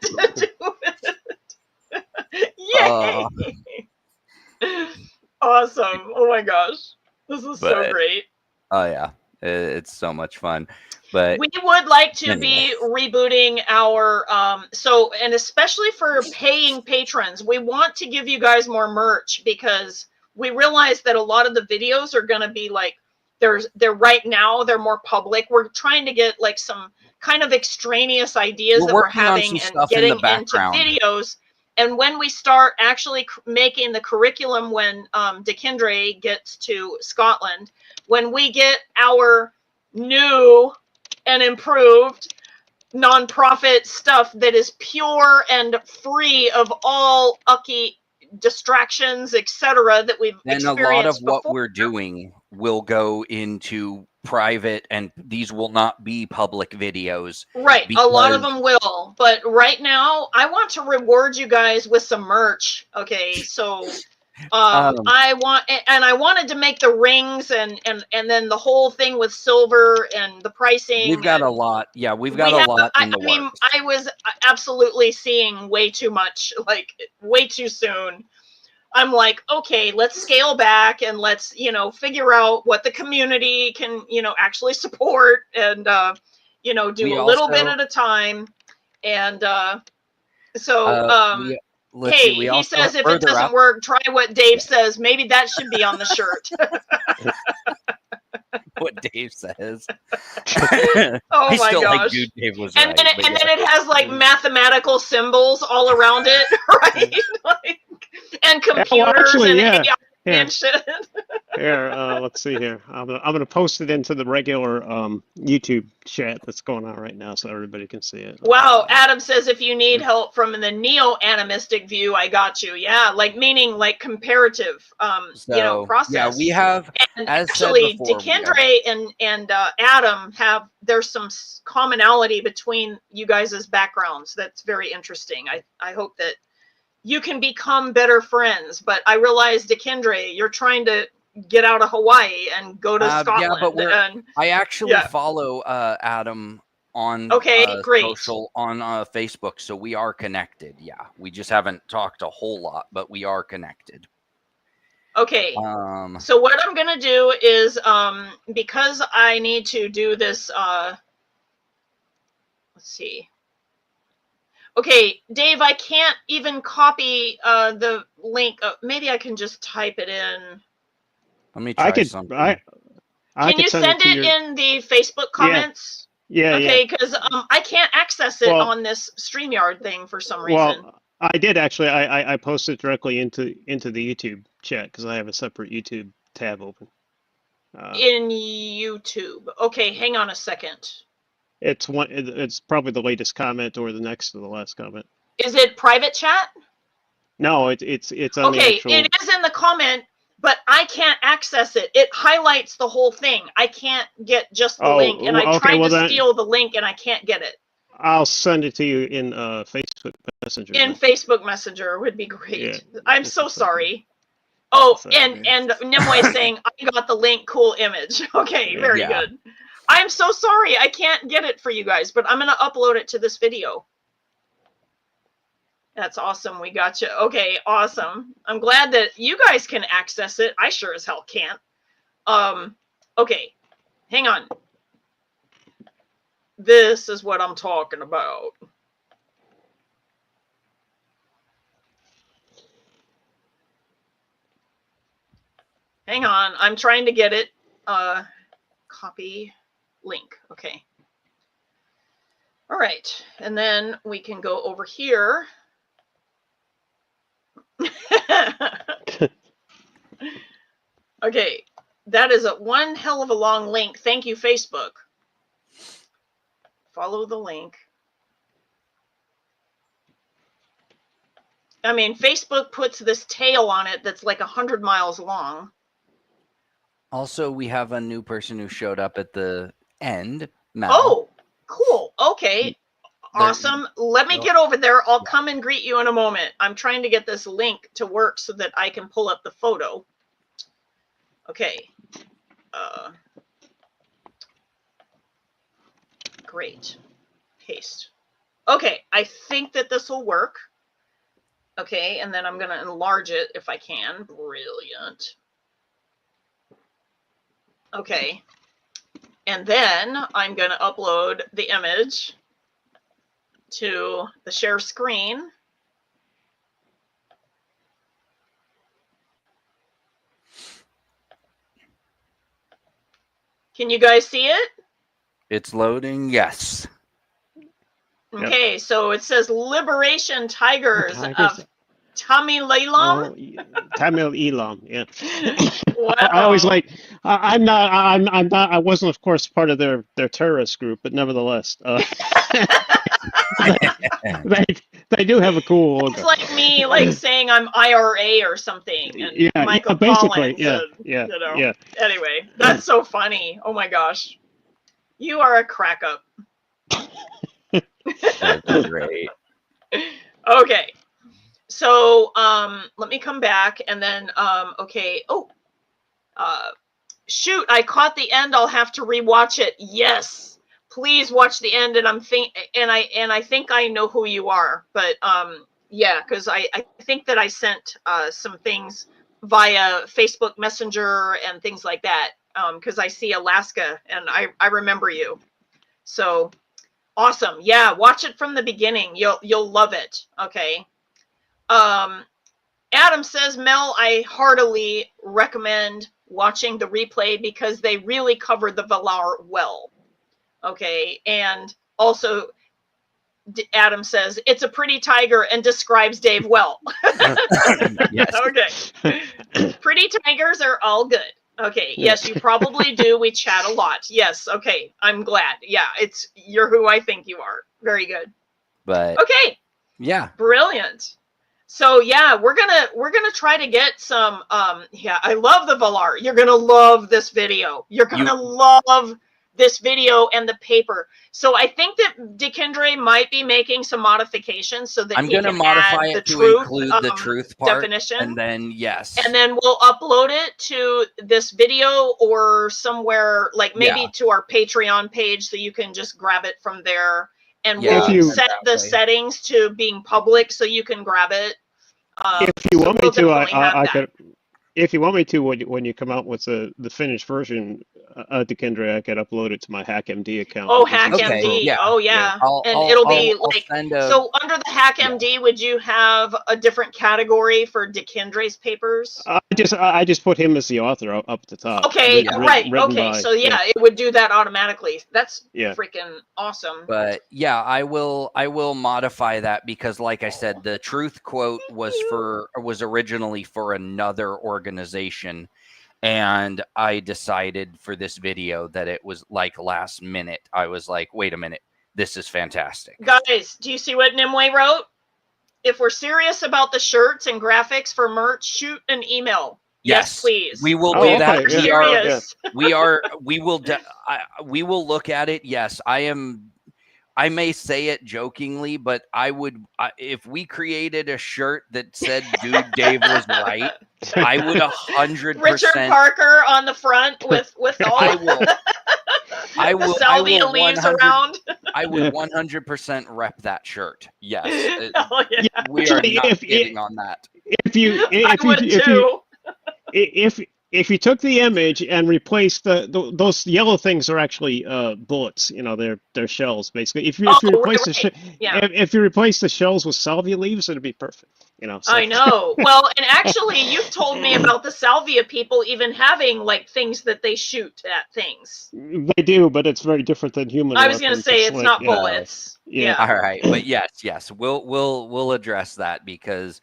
To do it. Yay! Awesome. Oh my gosh. This is so great. Oh yeah, it's so much fun. But we would like to be rebooting our and especially for paying patrons, we want to give you guys more merch because we realize that a lot of the videos are going to be like they're right now they're more public. We're trying to get like some kind of extraneous ideas that we're having and getting into videos. And when we start actually making the curriculum, when Dekindre gets to Scotland, when we get our new and improved nonprofit stuff that is pure and free of all ucky distractions, etc., that we've experienced and a lot of before. what we're doing will go into private, and these will not be public videos. Right, a lot of them will, but right now I want to reward you guys with some merch. Okay, so I wanted to make the rings and then the whole thing with silver and the pricing. We've got a lot. Yeah, we've got a lot in the works. I mean, I was absolutely seeing way too much, like way too soon. I'm like, okay, let's scale back and let's, figure out what the community can, actually support and, do a little bit at a time. And hey, he says if it doesn't work, try what Dave says. Maybe that should be on the shirt. What Dave says. Oh my gosh. Like, dude, Dave was and then it has like mathematical symbols all around it, right? And computers and shit. Here, let's see here. I'm gonna post it into the regular YouTube chat that's going on right now, so everybody can see it. Wow, Adam says if you need help from the neo-animistic view, I got you. Yeah, meaning comparative, process. Yeah, we have. And actually, Dekindre and Adam there's some commonality between you guys' backgrounds. That's very interesting. I hope that you can become better friends, but I realize, Dekindre, you're trying to get out of Hawaii and go to Scotland. Yeah, but I actually follow Adam on social on Facebook, so we are connected. Yeah, we just haven't talked a whole lot, but we are connected. Okay. So what I'm gonna do is because I need to do this. Let's see. Okay, Dave, I can't even copy the link. Maybe I can just type it in. Let me try something. Can you send it in the Facebook comments? Yeah. Okay, because I can't access it on this StreamYard thing for some reason. Well, I did actually. I posted directly into the YouTube chat because I have a separate YouTube tab open. In YouTube. Okay, hang on a second. It's probably the latest comment or the next to the last comment. Is it private chat? No, it's on the actual... it is in the comment, but I can't access it. It highlights the whole thing. I can't get just the link, and I tried to steal the link, and I can't get it. I'll send it to you in Facebook Messenger. In Facebook Messenger would be great. Yeah, I'm so sorry. Oh, and Nimue is saying, I got the link, cool image. Okay, very good. I'm so sorry. I can't get it for you guys, but I'm going to upload it to this video. That's awesome. We got you. Okay, awesome. I'm glad that you guys can access it. I sure as hell can't. Okay, hang on. This is what I'm talking about. Hang on, I'm trying to get it. Copy link. Okay. All right, and then we can go over here. Okay, that is one hell of a long link. Thank you, Facebook. Follow the link. I mean, Facebook puts this tail on it that's like 100 miles long. Also, we have a new person who showed up at the end. Mel. Oh, cool. Okay. Awesome. Let me get over there. I'll come and greet you in a moment. I'm trying to get this link to work so that I can pull up the photo. Okay. Great. Paste. Okay. I think that this will work. Okay. And then I'm going to enlarge it if I can. Brilliant. Okay. And then I'm going to upload the image to the share screen. Can you guys see it? It's loading. Yes. Okay, so it says Liberation Tigers of Tamil-Eelam. Oh, Tamil-Eelam, yeah. Wow. I always I'm not, I wasn't, of course, part of their terrorist group, but nevertheless, they do have a cool logo. It's like me, like saying I'm IRA or something. And Yeah, Michael basically, Collins, yeah. Anyway, that's so funny. Oh my gosh, you are a crack up. That's great. Okay, so let me come back and then okay. Oh, shoot! I caught the end. I'll have to rewatch it. Yes, please watch the end. And I think I know who you are. But yeah, because I think that I sent some things via Facebook Messenger and things like that. Because I see Alaska and I remember you. So awesome. Yeah, watch it from the beginning. You'll love it. Okay. Adam says, Mel, I heartily recommend watching the replay because they really covered the Valar well. Okay. And also, Adam says, it's a pretty tiger and describes Dave well. Yes. Okay. Pretty tigers are all good. Okay. Yes, you probably do. We chat a lot. Yes. Okay. I'm glad. Yeah. You're who I think you are. Very good. But okay. Yeah. Brilliant. So yeah, we're gonna try to get some. Yeah, I love the Valar. You're gonna love this video. You're gonna love this video and the paper. So I think that Dekindre might be making some modifications so that I'm he going to can modify add it to truth, include the truth part definition. and then yes. And then we'll upload it to this video or somewhere, like maybe to our Patreon page, so you can just grab it from there. And we'll set the settings to being public so you can grab it. If you want me to, I could. If you want me to, when you come out with the finished version, Dekindre, I could upload it to my HackMD account. Oh, HackMD. Yeah. Oh, yeah. It'll be like, so under the HackMD, would you have a different category for Dekindre's papers? I just put him as the author up at the top. Okay, right. Okay, so yeah, it would do that automatically. That's freaking awesome. But yeah, I will modify that because, like I said, the truth quote was originally for another organization, and I decided for this video that it was like last minute. I was like, wait a minute, this is fantastic. Guys, do you see what Nimue wrote? If we're serious about the shirts and graphics for merch, shoot an email. Yes, please. We will do that. We will look at it. Yes, I may say it jokingly, but I would, if we created a shirt that said, dude, Dave was right, I would 100%. Richard Parker on the front with all I will salvia leaves around. I would 100% rep that shirt. Yes. Oh, yeah. We are not kidding on that. If if you took the image and replaced those yellow things are actually bullets, they're shells basically. If you replace if you replace the shells with salvia leaves, it'd be perfect. So. I know. Well, and actually, you've told me about the salvia people even having like things that they shoot at things. They do, but it's very different than human. I was going to say it's not bullets. Yeah. All right, but yes, we'll address that because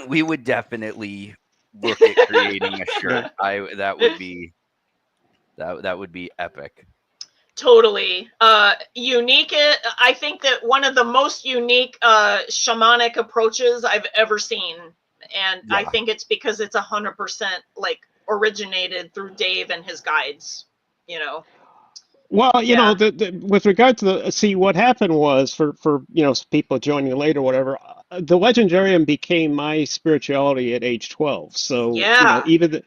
we would definitely look at creating a shirt. That would be epic. Totally. Unique. I think that one of the most unique shamanic approaches I've ever seen. And I think it's because it's 100% like originated through Dave and his guides, Well, with regard to what happened was for people joining late or whatever, the Legendarium became my spirituality at age 12. So, even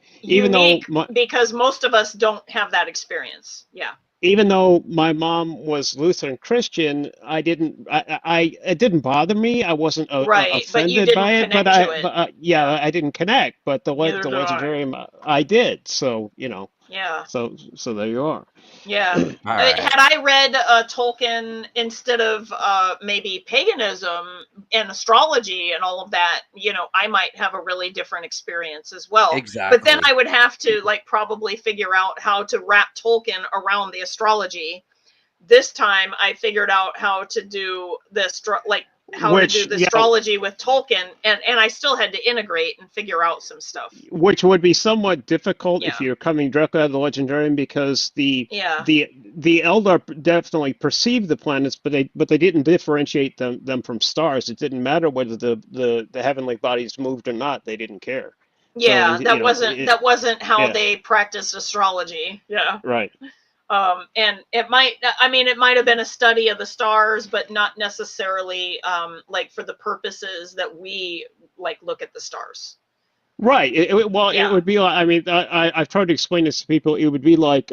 though because most of us don't have that experience. Yeah. Even though my mom was Lutheran Christian, it didn't bother me. I wasn't offended by it, but I didn't connect. But the Legendarium, I did. So Yeah. So there you are. Yeah. Right. Had I read Tolkien instead of maybe paganism and astrology and all of that, I might have a really different experience as well. Exactly. But then I would have to probably figure out how to wrap Tolkien around the astrology. This time I figured out how to do the astrology with Tolkien, and I still had to integrate and figure out some stuff. Which would be somewhat difficult if you're coming directly out of the Legendarium, because the Eldar definitely perceived the planets, but they didn't differentiate them from stars. It didn't matter whether the heavenly bodies moved or not; they didn't care. Yeah, so, that wasn't how they practiced astrology. Yeah, right. And it might have been a study of the stars, but not necessarily for the purposes that we look at the stars. Right. It would be like, I've tried to explain this to people. It would be like,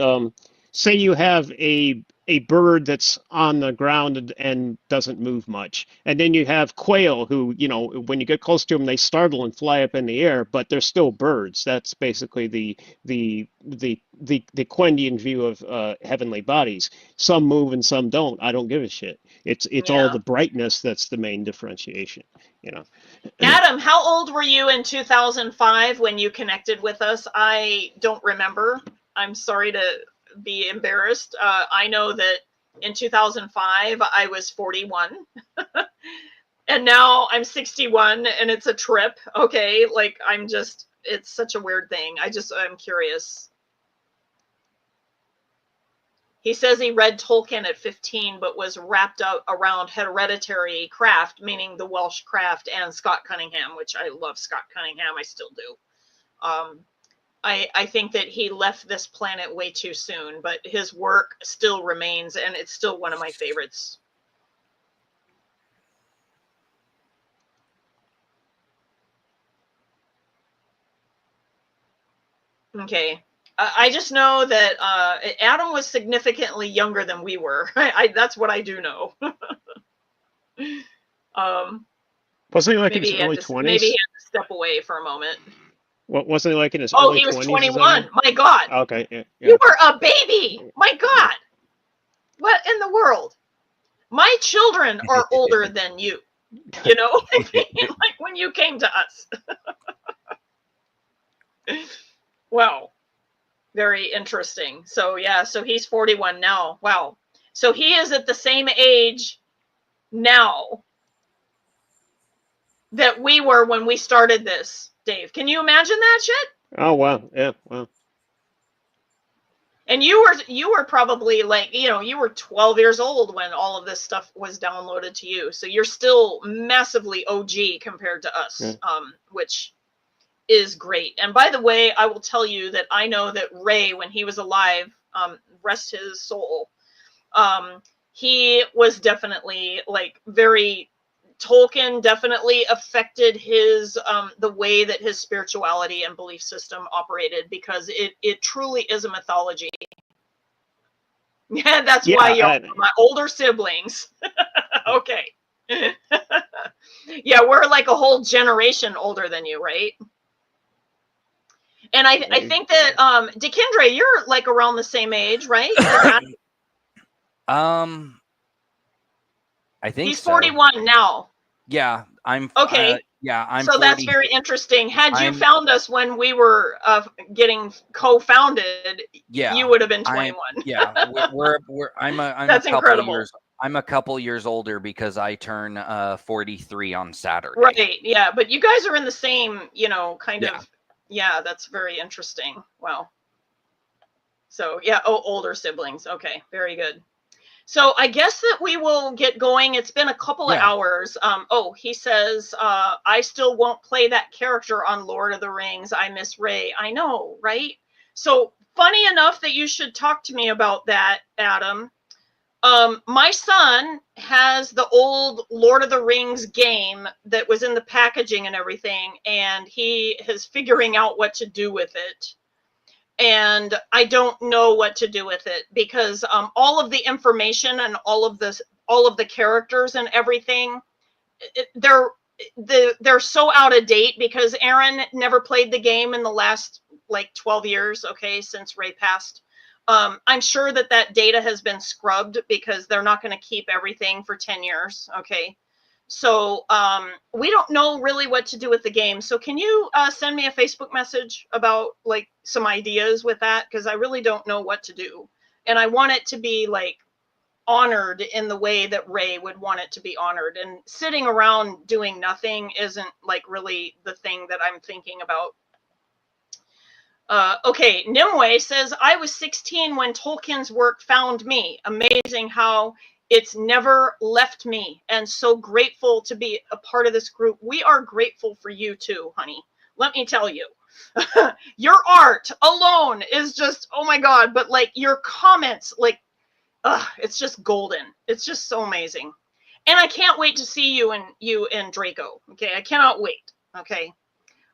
say you have a bird that's on the ground and doesn't move much, and then you have quail who, when you get close to them, they startle and fly up in the air, but they're still birds. That's basically the Quendian view of heavenly bodies. Some move and some don't. I don't give a shit. It's all the brightness that's the main differentiation. Adam, how old were you in 2005 when you connected with us? I don't remember. I'm sorry to be embarrassed. I know that in 2005 I was 41 and now I'm 61, and it's a trip. Okay, it's such a weird thing. I'm curious. He says he read Tolkien at 15 but was wrapped up around hereditary craft, meaning the Welsh craft, and Scott Cunningham, which I love Scott Cunningham. I still do. I think that he left this planet way too soon, but his work still remains, and it's still one of my favorites. Okay. I just know that Adam was significantly younger than we were. That's what I do know. Wasn't he like in his early 20s? Maybe he had to step away for a moment. What wasn't he like in his early 20s? Oh, he was 21. My God. Okay. Yeah. You were a baby. My God. What in the world? My children are older than you. Like when you came to us. Wow. Very interesting. So he's 41 now. Wow. So he is at the same age now that we were when we started this, Dave. Can you imagine that shit? Oh, wow. Yeah, wow. And you were probably you were 12 years old when all of this stuff was downloaded to you. So you're still massively OG compared to us, which is great. And by the way, I will tell you that I know that Ray, when he was alive, rest his soul, he was definitely very Tolkien definitely affected his the way that his spirituality and belief system operated, because it truly is a mythology. Yeah, that's why you're my older siblings. Okay. Yeah, we're like a whole generation older than you, right? And I think that Dekindre, you're like around the same age, right? I think he's so. 41 now. Yeah, I'm okay. I'm so 40. That's very interesting. Had you found us when we were getting co-founded, yeah, you would have been 21. I'm That's incredible. I'm a couple years older because I turn 43 on Saturday. Right. Yeah, but you guys are in the same, kind of. Yeah, that's very interesting. Wow. So yeah, older siblings. Okay, very good. So I guess that we will get going. It's been a couple of hours. He says, I still won't play that character on Lord of the Rings. I miss Ray. I know, right? So funny enough that you should talk to me about that, Adam. My son has the old Lord of the Rings game that was in the packaging and everything, and he is figuring out what to do with it. And I don't know what to do with it because all of the information and all of the characters and everything, they're so out of date because Aaron never played the game in the last like 12 years, okay, since Ray passed. I'm sure that data has been scrubbed because they're not going to keep everything for 10 years, okay? So we don't know really what to do with the game. So can you send me a Facebook message about like some ideas with that? Because I really don't know what to do. And I want it to be like honored in the way that Ray would want it to be honored. And sitting around doing nothing isn't like really the thing that I'm thinking about. Okay, Nimue says, I was 16 when Tolkien's work found me. Amazing how it's never left me, and so grateful to be a part of this group. We are grateful for you too, honey. Let me tell you. Your art alone is just, oh my God, but like your comments, like, it's just golden. It's just so amazing. And I can't wait to see you and Draco. Okay, I cannot wait. Okay.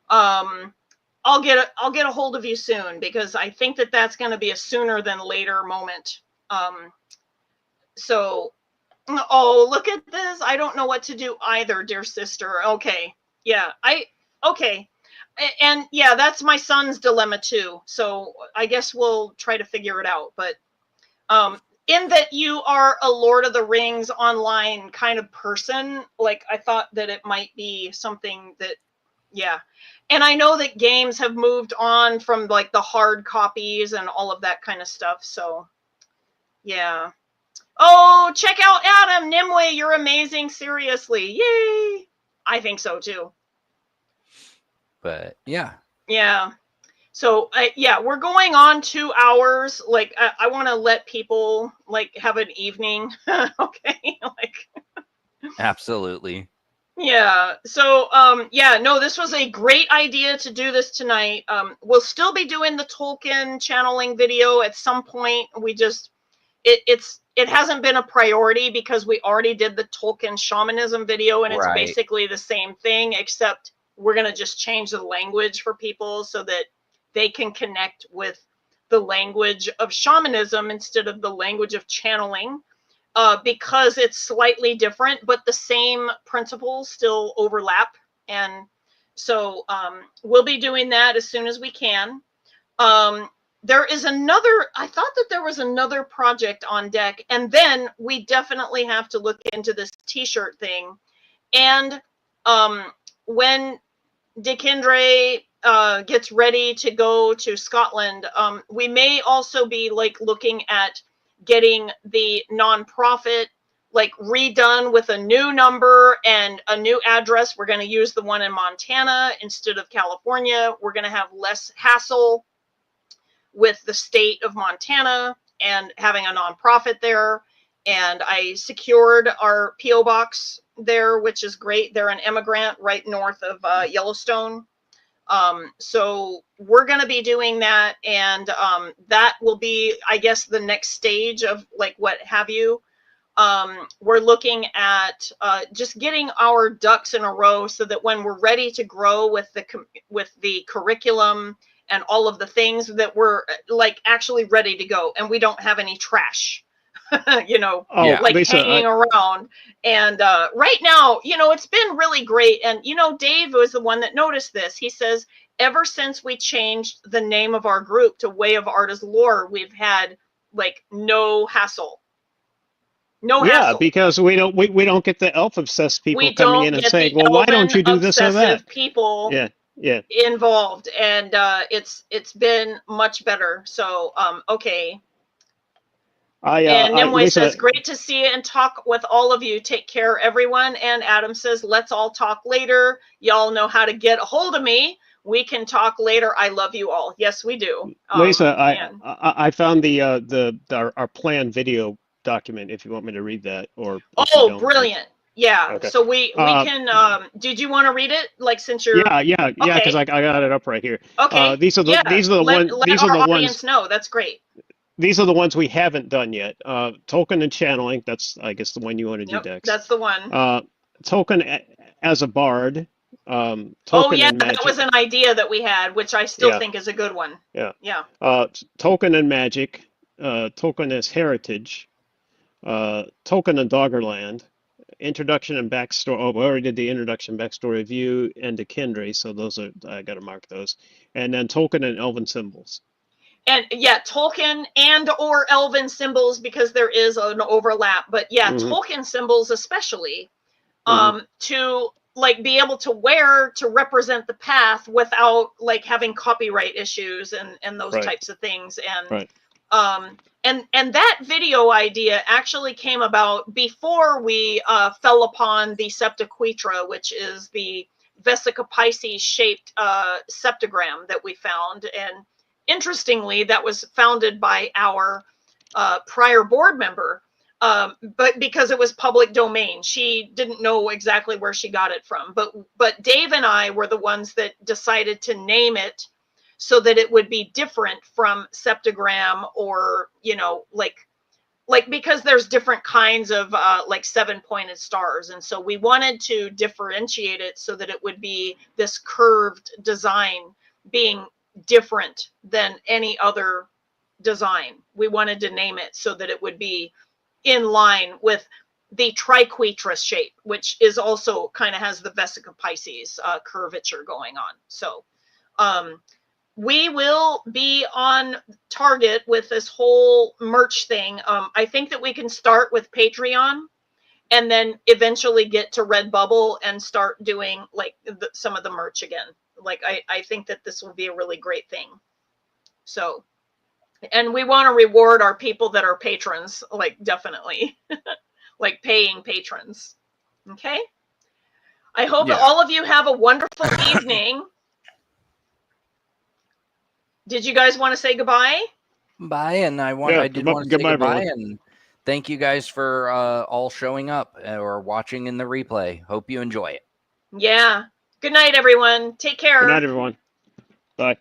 I'll get a hold of you soon because I think that that's going to be a sooner than later moment. So, oh, look at this. I don't know what to do either, dear sister. Okay. Yeah, okay. And yeah, that's my son's dilemma too. So I guess we'll try to figure it out. But in that you are a Lord of the Rings online kind of person, like I thought that it might be something that, yeah. And I know that games have moved on from like the hard copies and all of that kind of stuff. So, yeah. Oh, check out Adam Nimue. You're amazing. Seriously. Yay. I think so too. But yeah. Yeah. So, yeah, we're going on 2 hours. Like, I want to let people like have an evening. Okay. Like. Absolutely. Yeah. So, yeah, no, this was a great idea to do this tonight. We'll still be doing the Tolkien channeling video at some point. We just, it hasn't been a priority because we already did the Tolkien shamanism video, and it's basically the same thing, except we're going to just change the language for people so that they can connect with the language of shamanism instead of the language of channeling. Because it's slightly different, but the same principles still overlap. And so we'll be doing that as soon as we can. There is I thought that there was another project on deck, and then we definitely have to look into this t-shirt thing. And when Dekindre gets ready to go to Scotland, we may also be like looking at getting the nonprofit like redone with a new number and a new address. We're going to use the one in Montana instead of California. We're going to have less hassle with the state of Montana and having a nonprofit there. And I secured our P.O. box there, which is great. They're an immigrant right north of Yellowstone. So we're going to be doing that, and that will be, I guess, the next stage of like what have you. We're looking at just getting our ducks in a row so that when we're ready to grow with the curriculum and all of the things, that we're like actually ready to go and we don't have any trash. you know, Oh, Yeah. like Lisa, hanging around. And right now, you know, it's been really great. And, you know, Dave was the one that noticed this. He says, ever since we changed the name of our group to Way of Arda's Lore, we've had like no hassle. No yeah, hassle. because we don't get the elf obsessed people We coming don't in and get saying, the well, why don't Elven you do this or that? obsessive people Yeah, yeah. involved, and it's been much better. So okay. And Nimue Lisa, says, great to see you and talk with all of you. Take care, everyone. And Adam says, let's all talk later. Y'all know how to get a hold of me. We can talk later. I love you all. Yes, we do. Lisa, And I found our plan video document. If you want me to read that, or if you oh, don't, brilliant. Yeah. okay. So we can. Did you want to read it? Like, since you're Yeah, because okay. I got it up right here. Okay. These are Yeah. the Let our ones. audience know. That's great. These are the ones we haven't done yet. Tolkien and channeling. That's, I guess, the one you want to do Yep. next. That's the one. Tolkien as a bard. Oh Tolkien yeah, and magic. that was an idea that we had, which I still think is a good one. Yeah. Yeah. Tolkien and magic. Tolkien as heritage. Tolkien and Doggerland. Introduction and backstory. Oh, we already did the introduction, backstory review, and the Kindred. So those are, I got to mark those. And then Tolkien and Elven symbols. And yeah, Tolkien and or Elven symbols, because there is an overlap. But yeah, Tolkien symbols especially, to like be able to wear to represent the path without like having copyright issues and those types of things. And and that video idea actually came about before we fell upon the Septuquitra, which is the Vesica Pisces shaped septagram that we found. And interestingly, that was founded by our prior board member, but because it was public domain, she didn't know exactly where she got it from. But Dave and I were the ones that decided to name it so that it would be different from septagram, or, you know, like because there's different kinds of like 7-pointed stars. And so we wanted to differentiate it so that it would be this curved design, being different than any other design. We wanted to name it so that it would be in line with the triquetra shape, which is also kind of has the Vesica Pisces curvature going on. So we will be on target with this whole merch thing. I think that we can start with Patreon and then eventually get to Redbubble and start doing like some of the merch again. Like, I think that this will be a really great thing. So, and we want to reward our people that are patrons, like, definitely, like paying patrons. Okay. I hope that all of you have a wonderful evening. Did you guys want to say goodbye? Bye, and I did want to say goodbye, and thank you guys for all showing up or watching in the replay. Hope you enjoy it. Yeah. Good night, everyone. Take care. Good night, everyone. Bye.